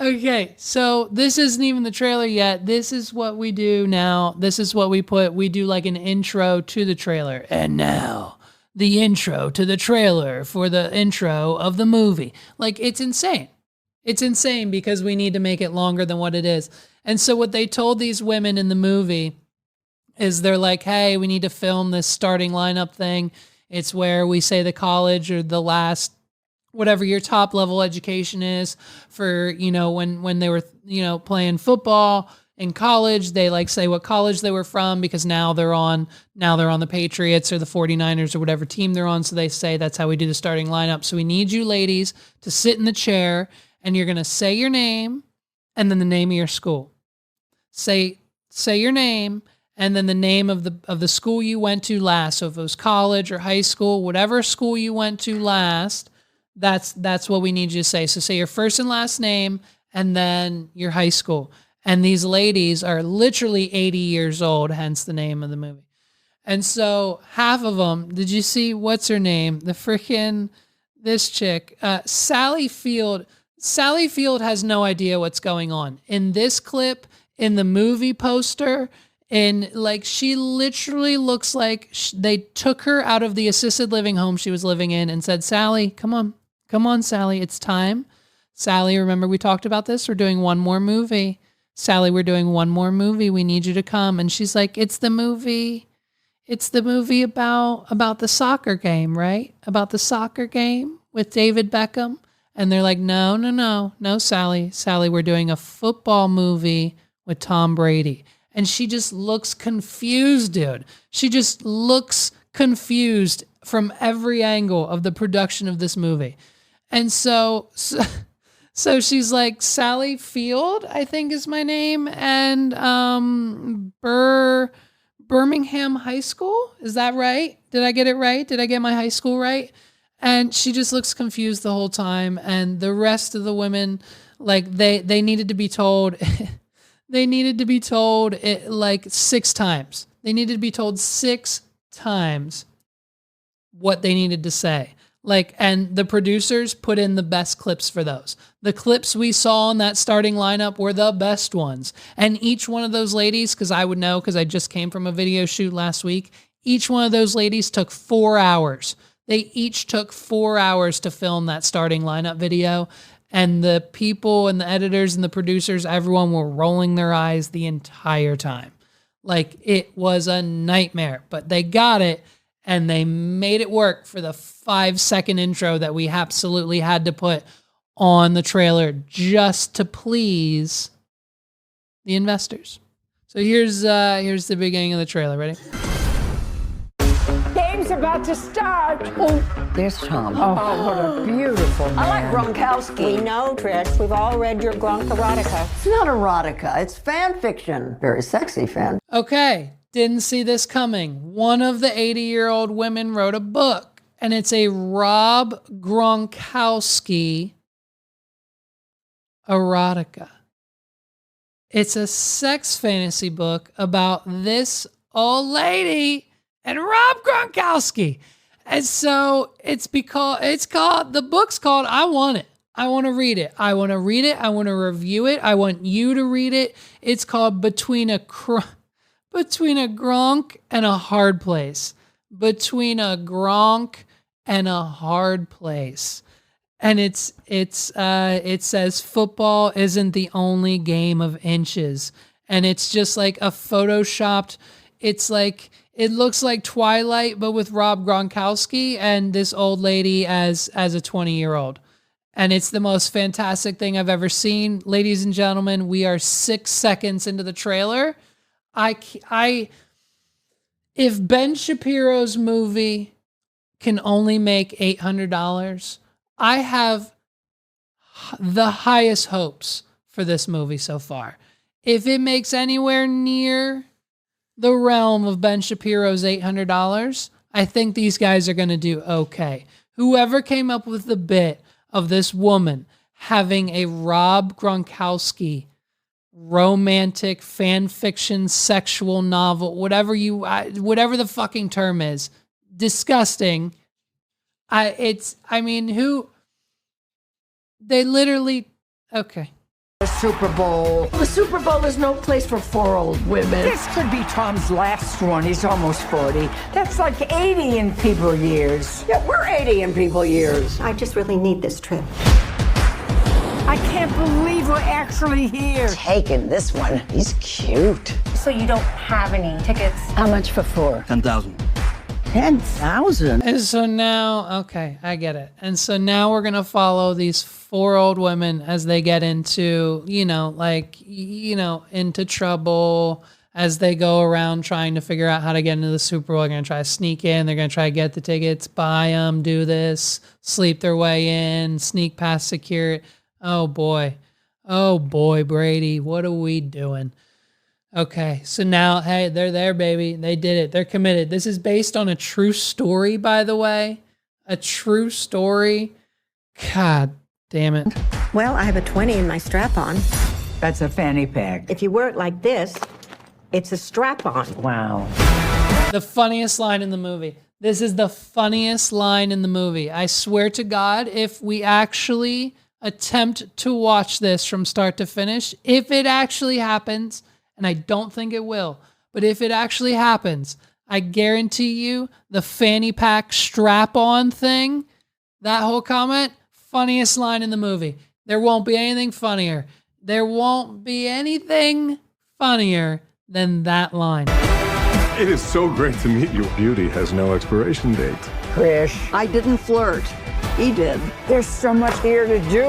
Okay, so this isn't even the trailer yet. This is what we do now. This is what we put. We do like an intro to the trailer. And now, the intro to the trailer for the intro of the movie. Like, it's insane. It's insane because we need to make it longer than what it is. And so what they told these women in the movie is they're like, hey, we need to film this starting lineup thing. It's where we say the college or the last, whatever your top level education is for, you know, when they were, you know, playing football in college, they like say what college they were from because now they're on the Patriots or the 49ers or whatever team they're on. So they say that's how we do the starting lineup. So we need you ladies to sit in the chair and you're going to say your name and then the name of your school. Say your name and then the name of the school you went to last. So if it was college or high school, whatever school you went to last, that's what we need you to say. So say your first and last name and then your high school. And these ladies are literally 80 years old, hence the name of the movie. And so half of them, did you see, what's her name? This chick, Sally Field. Sally Field has no idea what's going on. In this clip, in the movie poster, she literally looks like they took her out of the assisted living home she was living in and said, Sally, come on, Sally, it's time. Sally, remember we talked about this? We're doing one more movie. Sally, we're doing one more movie. We need you to come. And she's like, it's the movie about the soccer game, right? About the soccer game with David Beckham. And they're like, no, Sally. Sally, we're doing a football movie with Tom Brady. And she just looks confused, dude. She just looks confused from every angle of the production of this movie. And so she's like, Sally Field, I think is my name, and Birmingham High School. Is that right? Did I get it right? Did I get my high school right? And she just looks confused the whole time. And the rest of the women, like they needed to be told, they needed to be told it like 6 times. They needed to be told 6 times what they needed to say. Like, and the producers put in the best clips for those. The clips we saw in that starting lineup were the best ones. And each one of those ladies, because I would know because I just came from a video shoot last week, each one of those ladies took 4 hours. They each took 4 hours to film that starting lineup video. And the people and the editors and the producers, everyone were rolling their eyes the entire time. Like, it was a nightmare, but they got it. And they made it work for the 5-second intro that we absolutely had to put on the trailer just to please the investors. So here's the beginning of the trailer. Ready? Game's about to start. Oh, there's Tom. Oh, what a beautiful man. I like Gronkowski. We know, Trish. We've all read your Gronk erotica. It's not erotica. It's fan fiction. Very sexy fan. Okay. Didn't see this coming. One of the 80-year-old women wrote a book, and it's a Rob Gronkowski erotica. It's a sex fantasy book about this old lady and Rob Gronkowski. And so the book's called I Want It. I want to read it. I want to read it. I want to review it. I want you to read it. It's called Between a Gronk and a Hard Place. Between a Gronk and a Hard Place. And it says football isn't the only game of inches. And it's just like a photoshopped, it looks like Twilight, but with Rob Gronkowski and this old lady as a 20-year-old. And it's the most fantastic thing I've ever seen. Ladies and gentlemen, we are 6 seconds into the trailer. If Ben Shapiro's movie can only make $800, I have the highest hopes for this movie so far. If it makes anywhere near the realm of Ben Shapiro's $800, I think these guys are going to do okay. Whoever came up with the bit of this woman having a Rob Gronkowski romantic fan fiction sexual novel, whatever the fucking term is, disgusting. They literally, okay. Super Bowl. The Super Bowl is no place for 4 old women. This could be Tom's last one. He's almost 40. That's like 80 in people years. Yeah, we're 80 in people years. I just really need this trip. I can't believe we're actually here. Taking this one. He's cute. So you don't have any tickets? How much for 4? 10,000. 10,000? And so now, okay, I get it. And so now we're going to follow these 4 old women as they get into, into trouble, as they go around trying to figure out how to get into the Super Bowl. They're going to try to sneak in. They're going to try to get the tickets, buy them, do this, sleep their way in, sneak past security. Oh boy, Brady, what are we doing? Okay, so now, hey, they're there, baby. They did it. They're committed. This is based on a true story, by the way. A true story. God damn it. Well, I have a 20 in my strap-on. That's a fanny pack. If you wear it like this, it's a strap-on. Wow. The funniest line in the movie. This is the funniest line in the movie. I swear to God, if we actually attempt to watch this from start to finish, if it actually happens, and I don't think it will, but if it actually happens, I guarantee you the fanny pack strap-on thing, that whole comment, funniest line in the movie. There won't be anything funnier. There won't be anything funnier than that line. It is so great to meet you. Beauty has no expiration date. Krish, I didn't flirt. He did. there's so much here to do.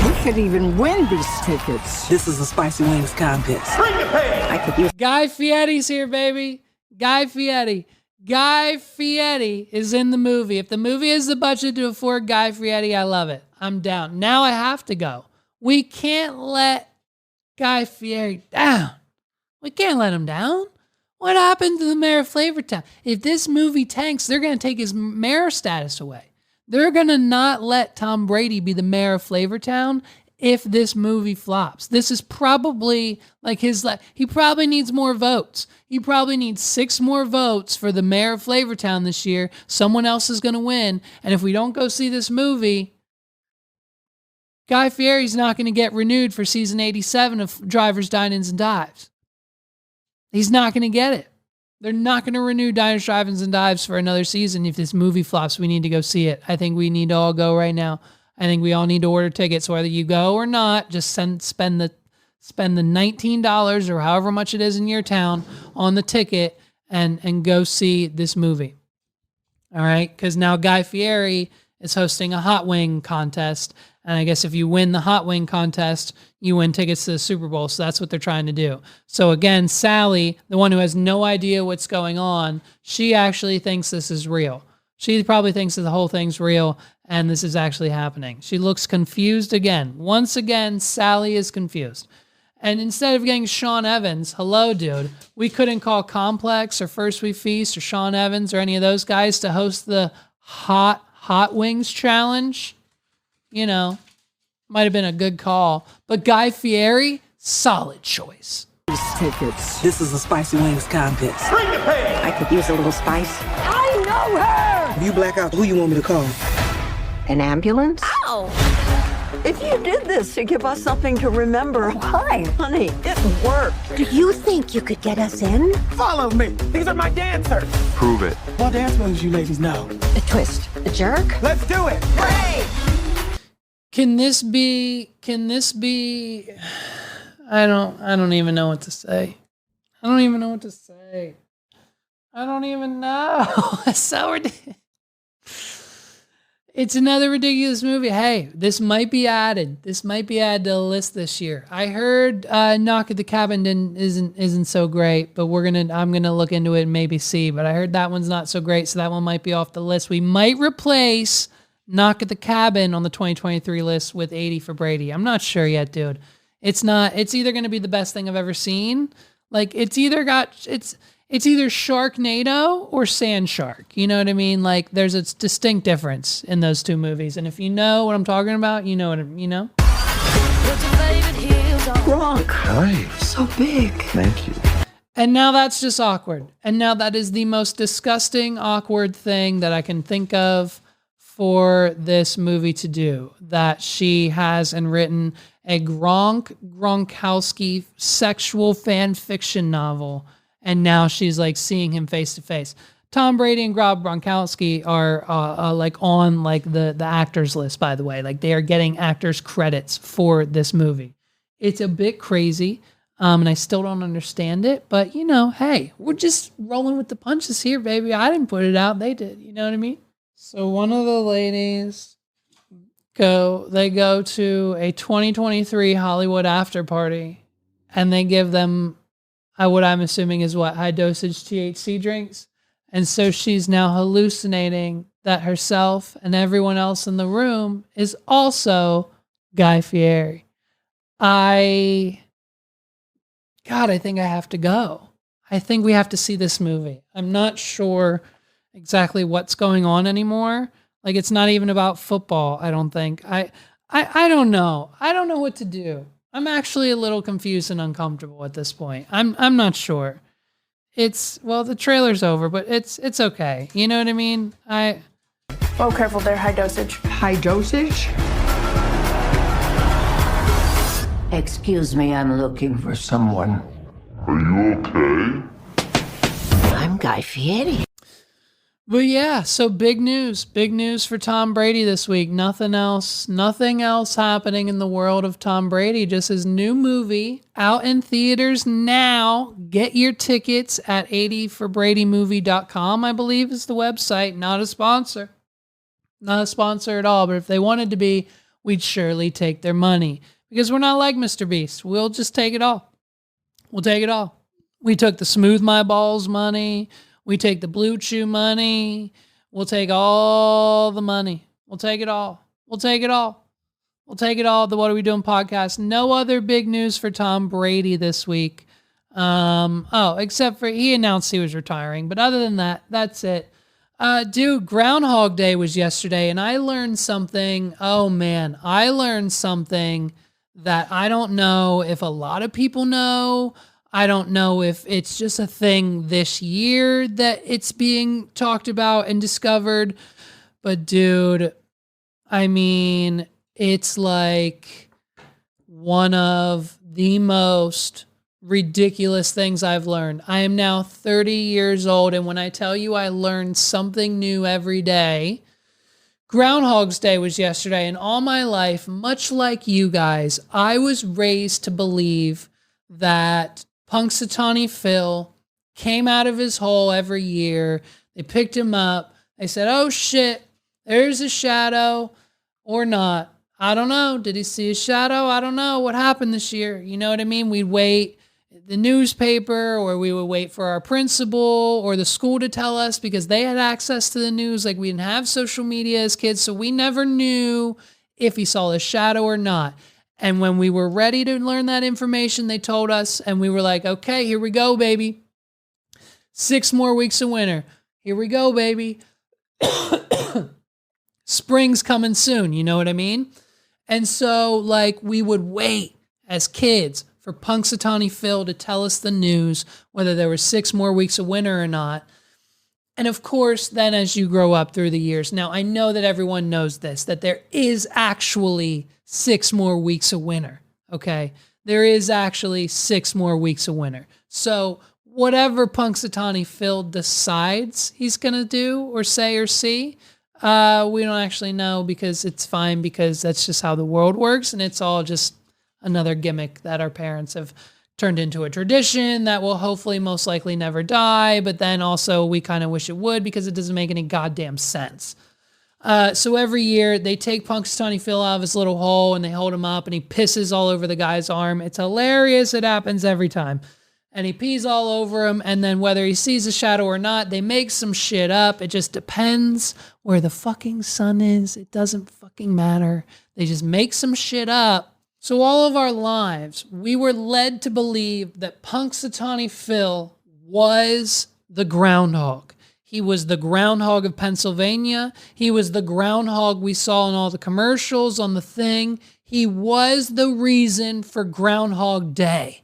We could even win these tickets. This is a spicy wings contest. I could use Guy Fieri's here, baby. Guy Fieri. Guy Fieri is in the movie. If the movie has the budget to afford Guy Fieri, I love it. I'm down. Now I have to go. We can't let Guy Fieri down. We can't let him down. What happened to the mayor of Flavortown? If this movie tanks, they're going to take his mayor status away. They're going to not let Tom Brady be the mayor of Flavortown if this movie flops. This is probably like he probably needs more votes. He probably needs 6 more votes for the mayor of Flavortown this year. Someone else is going to win. And if we don't go see this movie, Guy Fieri's not going to get renewed for season 87 of Drivers, Dine-Ins, and Dives. He's not going to get it. They're not going to renew Diners, Drive-Ins, and Dives for another season. If this movie flops, we need to go see it. I think we need to all go right now. I think we all need to order tickets, whether you go or not. Just spend the $19 or however much it is in your town on the ticket and go see this movie. All right? Because now Guy Fieri is hosting a hot wing contest. And I guess if you win the hot wing contest, you win tickets to the Super Bowl. So that's what they're trying to do. So again, Sally, the one who has no idea what's going on, she actually thinks this is real. She probably thinks that the whole thing's real and this is actually happening. She looks confused again. Once again, Sally is confused. And instead of getting Sean Evans, hello, dude, we couldn't call Complex or First We Feast or Sean Evans or any of those guys to host the Hot Wings Challenge. You know, might have been a good call. But Guy Fieri, solid choice. These tickets. This is a spicy wings contest. I could use a little spice. I know her! If you black out, who you want me to call? An ambulance? If you did this to give us something to remember, Why? honey, it worked. Do you think you could get us in? Follow me. These are my dancers. Prove it. What dance moves you ladies know? A twist. A jerk? Let's do it. Can this be I don't even know what to say. I don't even know. It's so ridiculous. It's another ridiculous movie. Hey, this might be added. This might be added to the list this year. I heard Knock at the Cabin isn't so great, but I'm gonna look into it and maybe see. But I heard that one's not so great, so that one might be off the list. We might replace Knock at the Cabin on the 2023 list with 80 for Brady. I'm not sure yet, dude. It's either going to be the best thing I've ever seen. Like it's either Sharknado or Sand Shark. You know what I mean? Like there's a distinct difference in those two movies. And if you know what I'm talking about, you know. Gronk. Nice. So big. Thank you. And now that's just awkward. And now that is the most disgusting, awkward thing that I can think of for this movie to do, that she has written a Gronkowski sexual fan fiction novel, and now she's like seeing him face to face. Tom Brady and Rob Gronkowski are like on like the actors list, by the way. Like they are getting actors credits for this movie. It's a bit crazy, and I still don't understand it. But you know, hey, we're just rolling with the punches here, baby. I didn't put it out; they did. You know what I mean? So one of the ladies go to a 2023 Hollywood after party, and they give them what I'm assuming is what, high dosage THC drinks. And so she's now hallucinating that herself and everyone else in the room is also Guy Fieri. I think I have to go. I think we have to see this movie. I'm not sure exactly what's going on anymore. Like, it's not even about football, I don't think. I don't know. I don't know what to do. I'm actually a little confused and uncomfortable at this point. I'm not sure. The trailer's over, but it's okay. You know what I mean? Oh, careful there, high dosage. High dosage? Excuse me, I'm looking for someone. Are you okay? I'm Guy Fieri. But yeah, so big news for Tom Brady this week. Nothing else happening in the world of Tom Brady. Just his new movie out in theaters now. Get your tickets at 80forbradymovie.com, I believe is the website. Not a sponsor at all. But if they wanted to be, we'd surely take their money because we're not like Mr. Beast. We'll just take it all. We'll take it all. We took the Smooth My Balls money. We take the Blue Chew money. We'll take all the money. We'll take it all. We'll take it all. We'll take it all. The What Are We Doing podcast. No other big news for Tom Brady this week. Except for he announced he was retiring. But other than that, that's it. Dude, Groundhog Day was yesterday, and I learned something. Oh, man. I learned something that I don't know if a lot of people know. I don't know if it's just a thing this year that it's being talked about and discovered. But dude, I mean, it's like one of the most ridiculous things I've learned. I am now 30 years old, and when I tell you I learn something new every day, Groundhog's Day was yesterday, and all my life, much like you guys, I was raised to believe that Punxsutawney Phil came out of his hole every year. They picked him up. They said, oh shit, there's a shadow or not. I don't know. Did he see a shadow? I don't know. What happened this year? You know what I mean? We'd wait the newspaper, or we would wait for our principal or the school to tell us because they had access to the news. Like, we didn't have social media as kids, so we never knew if he saw a shadow or not. And when we were ready to learn that information, they told us, and we were like, okay, here we go, baby. 6 more weeks of winter. Here we go, baby. Spring's coming soon, you know what I mean? And so, like, we would wait as kids for Punxsutawney Phil to tell us the news, whether there were 6 more weeks of winter or not. And of course, then as you grow up through the years, now I know that everyone knows this, that there is actually 6 more weeks of winter, okay? There is actually 6 more weeks of winter. So whatever Punxsutawney Phil decides he's going to do or say or see, we don't actually know because it's fine, because that's just how the world works, and it's all just another gimmick that our parents have turned into a tradition that will hopefully most likely never die, but then also we kind of wish it would because it doesn't make any goddamn sense. So every year they take Punxsutawney Phil out of his little hole and they hold him up and he pisses all over the guy's arm. It's hilarious. It happens every time. And he pees all over him, and then whether he sees a shadow or not, they make some shit up. It just depends where the fucking sun is. It doesn't fucking matter. They just make some shit up. So all of our lives, we were led to believe that Punxsutawney Phil was the groundhog. He was the groundhog of Pennsylvania. He was the groundhog we saw in all the commercials on the thing. He was the reason for Groundhog Day.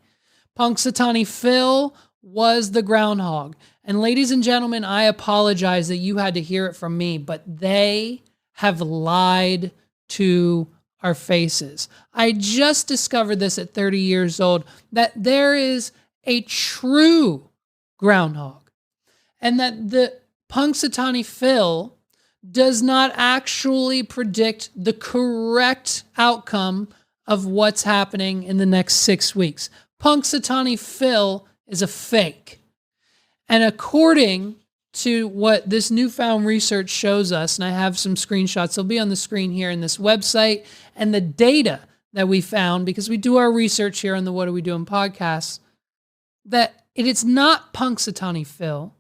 Punxsutawney Phil was the groundhog. And ladies and gentlemen, I apologize that you had to hear it from me, but they have lied to our faces. I just discovered this at 30 years old, that there is a true groundhog, and that the Punxsutawney Phil does not actually predict the correct outcome of what's happening in the next 6 weeks. Punxsutawney Phil is a fake. And according to what this newfound research shows us, and I have some screenshots, they'll be on the screen here in this website, and the data that we found, because we do our research here on the What Are We Doing podcast, that it is not Punxsutawney Phil,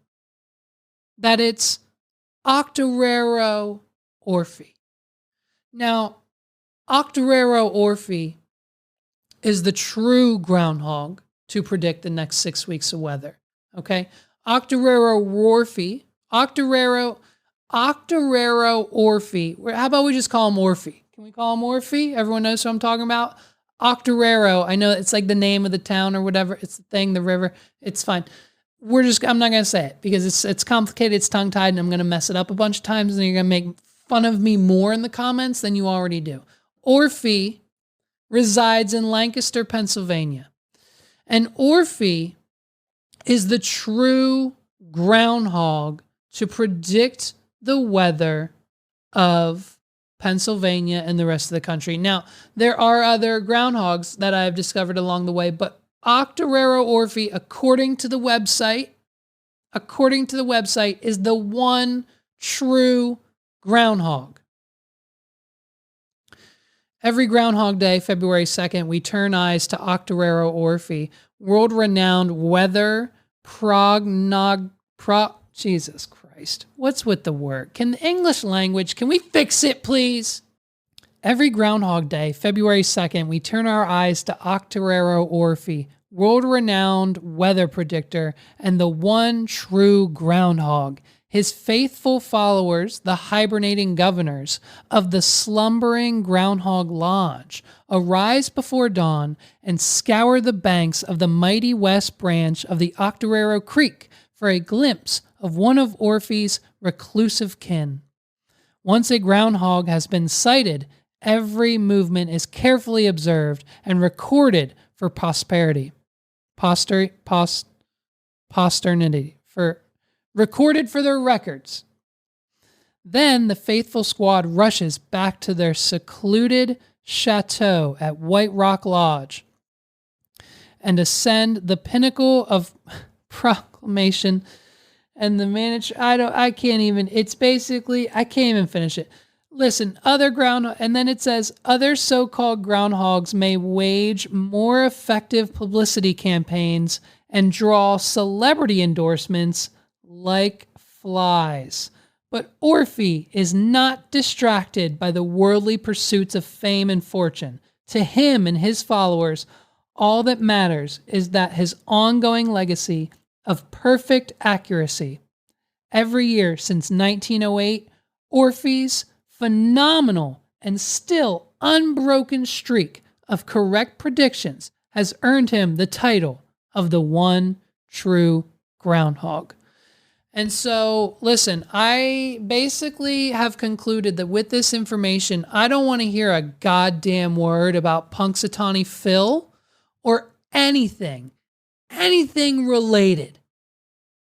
that it's Octoraro Orphy. Now, Octoraro Orphy is the true groundhog to predict the next 6 weeks of weather. Okay? Octoraro Orphy. How about we just call him Orphy? Can we call him Orphy? Everyone knows who I'm talking about? Octoraro. I know it's like the name of the town or whatever. It's the thing, the river. It's fine. I'm not going to say it because it's complicated, it's tongue-tied, and I'm going to mess it up a bunch of times, and you're going to make fun of me more in the comments than you already do. Orphy resides in Lancaster, Pennsylvania. And Orphy is the true groundhog to predict the weather of Pennsylvania and the rest of the country. Now, there are other groundhogs that I've discovered along the way, but Octoraro Orphy, according to the website, is the one true groundhog. Every Groundhog Day, February 2nd, we turn eyes to Octoraro Orphy, world-renowned weather Jesus Christ. What's with the word? Can the English language, can we fix it, please? Every Groundhog Day, February 2nd, we turn our eyes to Octoraro Orphy, world-renowned weather predictor and the one true groundhog. His faithful followers, the hibernating governors of the slumbering Groundhog Lodge, arise before dawn and scour the banks of the mighty west branch of the Octoraro Creek for a glimpse of one of Orphy's reclusive kin. Once a groundhog has been sighted, every movement is carefully observed and recorded for posterity. Recorded for their records. Then the faithful squad rushes back to their secluded chateau at White Rock Lodge and ascend the pinnacle of proclamation and the manager. I can't even finish it. Listen, and then it says, other so-called groundhogs may wage more effective publicity campaigns and draw celebrity endorsements like flies. But Orphy is not distracted by the worldly pursuits of fame and fortune. To him and his followers, all that matters is that his ongoing legacy of perfect accuracy. Every year since 1908, Orphy's phenomenal and still unbroken streak of correct predictions has earned him the title of the one true groundhog. And so, listen, I basically have concluded that with this information, I don't want to hear a goddamn word about Punxsutawney Phil or anything related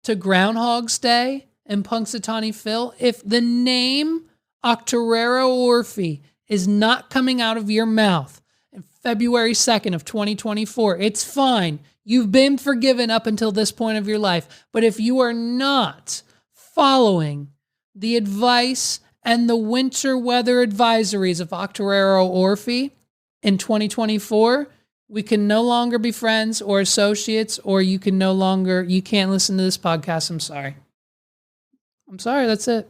to Groundhog's Day and Punxsutawney Phil. If the name Octoraro Orphy is not coming out of your mouth on February 2nd of 2024, it's fine. You've been forgiven up until this point of your life. But if you are not following the advice and the winter weather advisories of Octoraro Orphy in 2024, we can no longer be friends or associates, or you can't listen to this podcast. I'm sorry. That's it.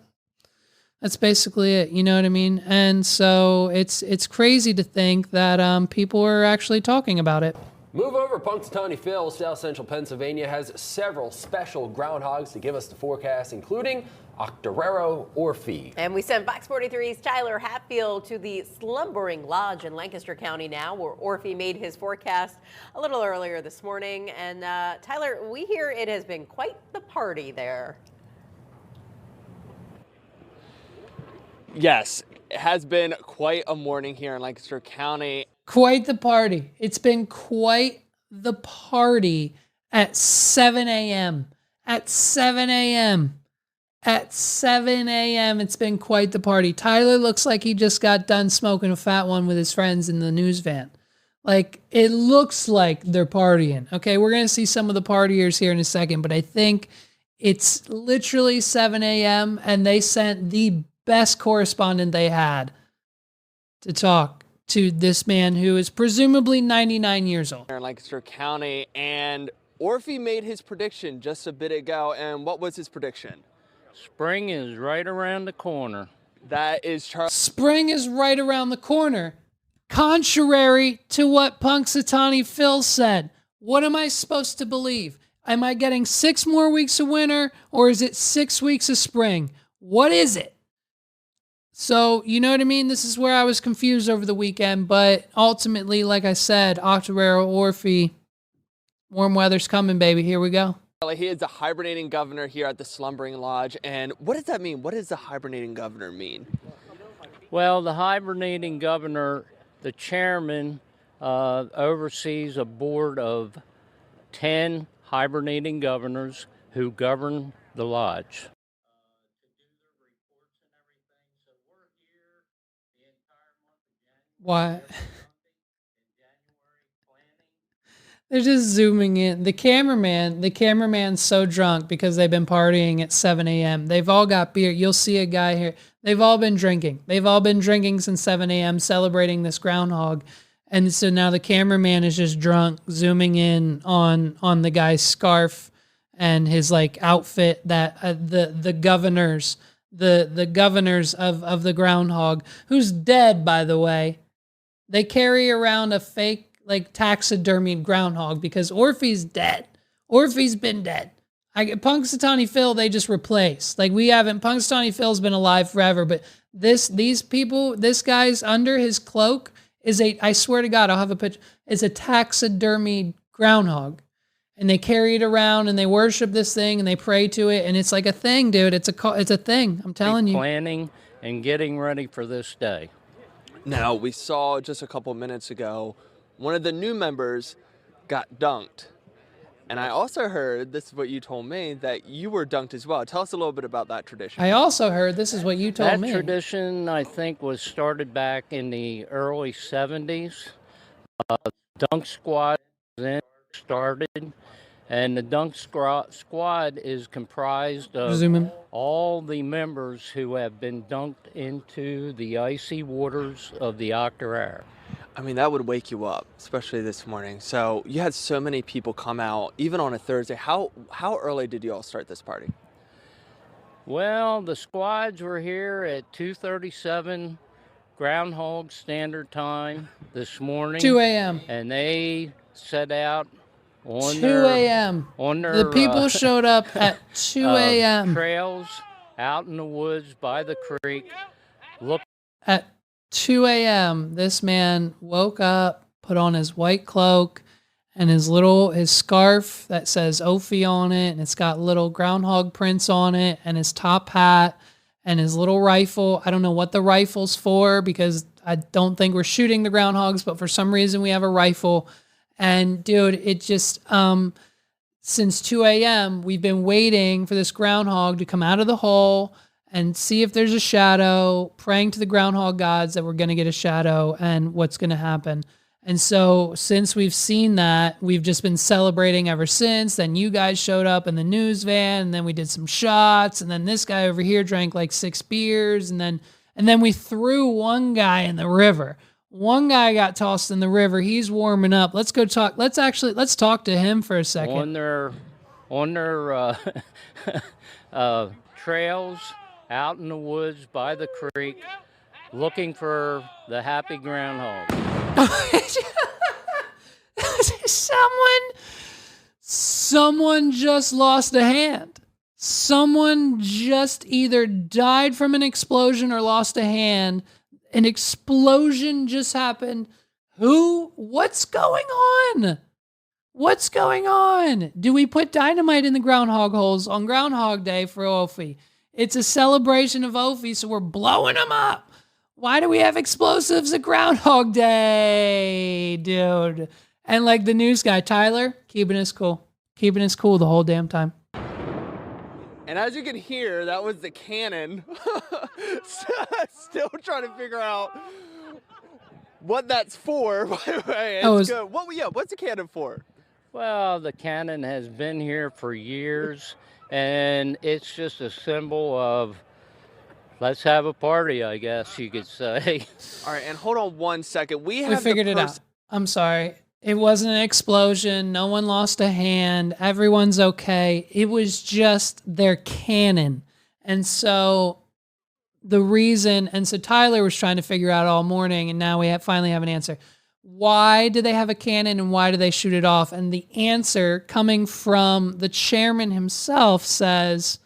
That's basically it. You know what I mean? And so it's crazy to think that people are actually talking about it. Move over. Punxsutawney Phil, South Central Pennsylvania, has several special groundhogs to give us the forecast, including Octoraro Orphy. And we sent Fox 43's Tyler Hatfield to the slumbering lodge in Lancaster County now, where Orphy made his forecast a little earlier this morning. And Tyler, we hear it has been quite the party there. Yes, It has been quite a morning here in Lancaster County. Quite the party. It's been quite the party at 7 a.m. At 7 a.m. At 7 a.m. It's been quite the party. Tyler looks like he just got done smoking a fat one with his friends in the news van. Like, it looks like they're partying. Okay, we're going to see some of the partiers here in a second, but I think it's literally 7 a.m. and they sent the best correspondent they had to talk to this man who is presumably 99 years old. Here in Lancaster County, and Orphy made his prediction just a bit ago, and what was his prediction? Spring is right around the corner. That is Charles. Spring is right around the corner. Contrary to what Punxsutawney Phil said. What am I supposed to believe? Am I getting 6 more weeks of winter, or is it 6 weeks of spring? What is it? So, you know what I mean? This is where I was confused over the weekend, but ultimately, like I said, Octoraro, Orphy, warm weather's coming, baby. Here we go. He is the hibernating governor here at the Slumbering Lodge. And what does that mean? What does the hibernating governor mean? Well, the hibernating governor, the chairman, oversees a board of 10 hibernating governors who govern the lodge. What? They're just zooming in. The cameraman's so drunk because they've been partying at 7 a.m. They've all got beer. You'll see a guy here. They've all been drinking. They've all been drinking since 7 a.m. celebrating this groundhog. And so now the cameraman is just drunk, zooming in on the guy's scarf and his like outfit that the governors of the groundhog, who's dead, by the way. They carry around a fake like taxidermied groundhog because Orphy's dead. Orphy's been dead. Punxsutawney Phil, they just replaced. Like we haven't, Punxsutawney Phil's been alive forever, but this guy's under his cloak is I swear to God, I'll have a picture, is a taxidermied groundhog. And they carry it around and they worship this thing and they pray to it. And it's like a thing, dude. It's a thing. I'm telling you. Planning and getting ready for this day. Now, we saw just a couple minutes ago, one of the new members got dunked. And I also heard, this is what you told me, that you were dunked as well. Tell us a little bit about that tradition. I also heard, this is what you told me. That tradition, I think, was started back in the early 70s. Dunk squad then started. And the dunk squad is comprised of all the members who have been dunked into the icy waters of the Octoraro. I mean, that would wake you up, especially this morning. So you had so many people come out, even on a Thursday. How early did you all start this party? Well, the squads were here at 2:37 Groundhog Standard Time this morning. 2 a.m. And they set out on 2 a.m. The people showed up at 2 a.m. Trails out in the woods by the creek. Look at 2 a.m. This man woke up, put on his white cloak and his scarf that says Ophi on it, and it's got little groundhog prints on it, and his top hat and his little rifle. I don't know what the rifle's for because I don't think we're shooting the groundhogs, but for some reason we have a rifle. And dude, it just, since 2 a.m., we've been waiting for this groundhog to come out of the hole and see if there's a shadow, praying to the groundhog gods that we're going to get a shadow and what's going to happen. And so since we've seen that, we've just been celebrating ever since. Then you guys showed up in the news van, and then we did some shots, and then this guy over here drank like 6 beers, and then we threw one guy in the river. One guy got tossed in the river. He's warming up. Let's go talk. Let's talk to him for a second. On their trails out in the woods by the creek, looking for the happy groundhog. Someone just lost a hand. Someone just either died from an explosion or lost a hand. An explosion just happened. What's going on? What's going on? Do we put dynamite in the groundhog holes on Groundhog Day for Ophi? It's a celebration of Ophi, so we're blowing them up. Why do we have explosives at Groundhog Day, dude? And like the news guy, Tyler, keeping us cool the whole damn time. And as you can hear, that was the cannon. Still trying to figure out what that's for. It's good. What's the cannon for? Well, the cannon has been here for years, and it's just a symbol of let's have a party, I guess you could say. All right, and hold on one second. We figured it out. I'm sorry. It wasn't an explosion. No one lost a hand. Everyone's okay. It was just their cannon. And so Tyler was trying to figure out all morning, and now we finally have an answer. Why do they have a cannon and why do they shoot it off? And the answer coming from the chairman himself says,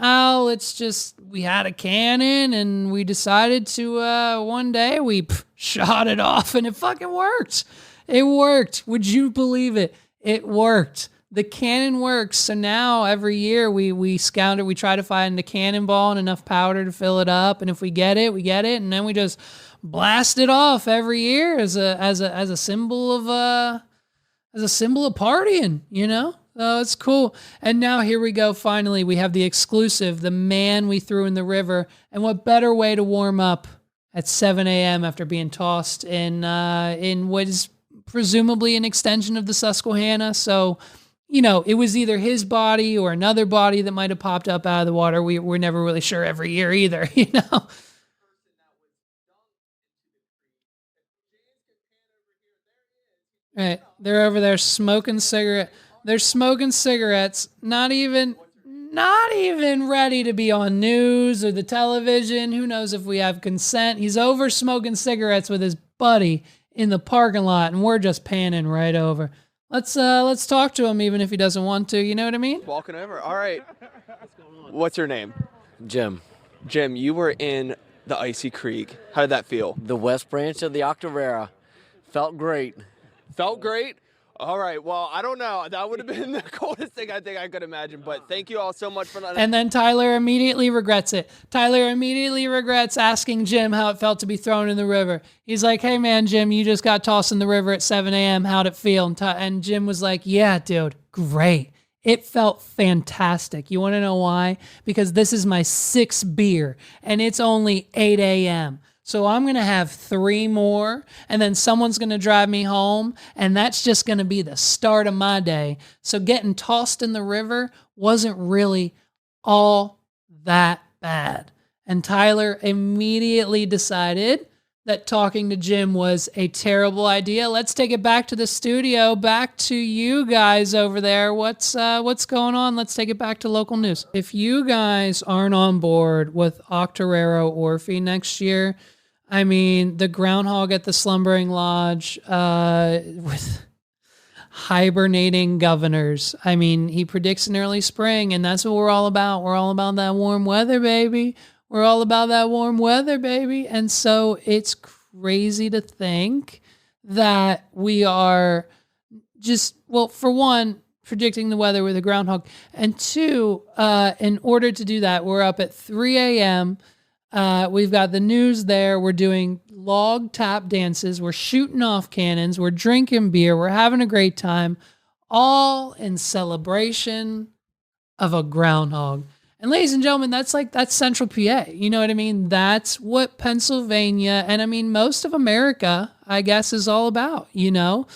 oh, it's just we had a cannon and we decided to one day we shot it off and it fucking worked. It worked. Would you believe it? It worked. The cannon works. So now every year we scout it. We try to find a cannonball and enough powder to fill it up. And if we get it, we get it. And then we just blast it off every year as a symbol of partying, you know? Oh, it's cool. And now here we go. Finally, we have the exclusive, the man we threw in the river. And what better way to warm up at 7 a.m. after being tossed in what is presumably an extension of the Susquehanna. So, you know, it was either his body or another body that might have popped up out of the water. We're never really sure every year either, you know? Right. They're over there smoking cigarette. They're smoking cigarettes, not even ready to be on news or the television. Who knows if we have consent? He's over smoking cigarettes with his buddy in the parking lot, and we're just panning right over. Let's talk to him, even if he doesn't want to. You know what I mean? Walking over. All right. What's your name? Jim. Jim, you were in the Icy Creek. How did that feel? The West Branch of the Octavera. Felt great. Felt great? All right. Well, I don't know. That would have been the coldest thing I think I could imagine. But thank you all so much for that. And then Tyler immediately regrets it. Tyler immediately regrets asking Jim how it felt to be thrown in the river. He's like, hey, man, Jim, you just got tossed in the river at 7 a.m. How'd it feel? And Jim was like, yeah, dude, great. It felt fantastic. You want to know why? Because this is my 6th beer, and it's only 8 a.m., so I'm going to have 3 more, and then someone's going to drive me home, and that's just going to be the start of my day. So getting tossed in the river wasn't really all that bad. And Tyler immediately decided that talking to Jim was a terrible idea. Let's take it back to the studio, back to you guys over there. What's going on? Let's take it back to local news. If you guys aren't on board with Octoraro Orphe next year, I mean, the groundhog at the Slumbering Lodge with hibernating governors. I mean, he predicts an early spring, and that's what we're all about. We're all about that warm weather, baby. We're all about that warm weather, baby. And so it's crazy to think that we are just, well, for one, predicting the weather with a groundhog. And 2, in order to do that, we're up at 3 a.m., we've got the news there. We're doing log tap dances. We're shooting off cannons. We're drinking beer. We're having a great time, all in celebration of a groundhog. And ladies and gentlemen, that's Central PA. You know what I mean? That's what Pennsylvania, and I mean, most of America, I guess, is all about, you know?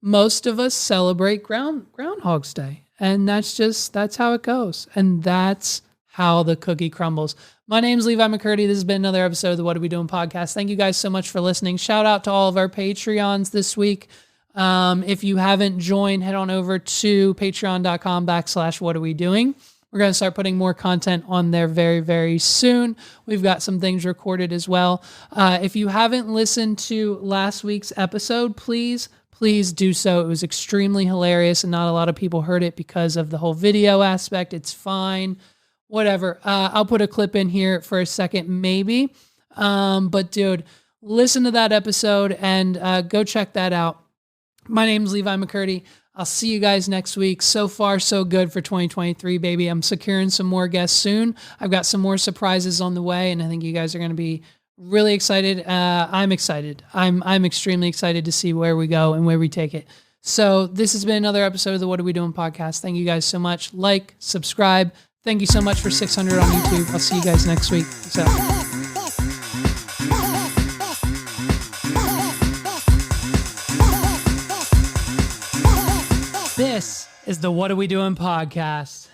Most of us celebrate Groundhog's Day. And that's how it goes. And that's how the cookie crumbles. My name's Levi McCurdy. This has been another episode of the What Are We Doing podcast. Thank you guys so much for listening. Shout out to all of our Patreons this week. If you haven't joined, head on over to patreon.com/What Are We Doing. We're going to start putting more content on there very, very soon. We've got some things recorded as well. If you haven't listened to last week's episode, please do so. It was extremely hilarious, and not a lot of people heard it because of the whole video aspect. It's fine. Whatever. I'll put a clip in here for a second, maybe. But dude, listen to that episode and go check that out. My name's Levi McCurdy. I'll see you guys next week. So far, so good for 2023, baby. I'm securing some more guests soon. I've got some more surprises on the way, and I think you guys are going to be Really excited. I'm excited. I'm extremely excited to see where we go and where we take it. So this has been another episode of the What Are We Doing podcast. Thank you guys so much. Like, subscribe. Thank you so much for 600 on YouTube. I'll see you guys next week. Peace out. This is the What Are We Doing podcast.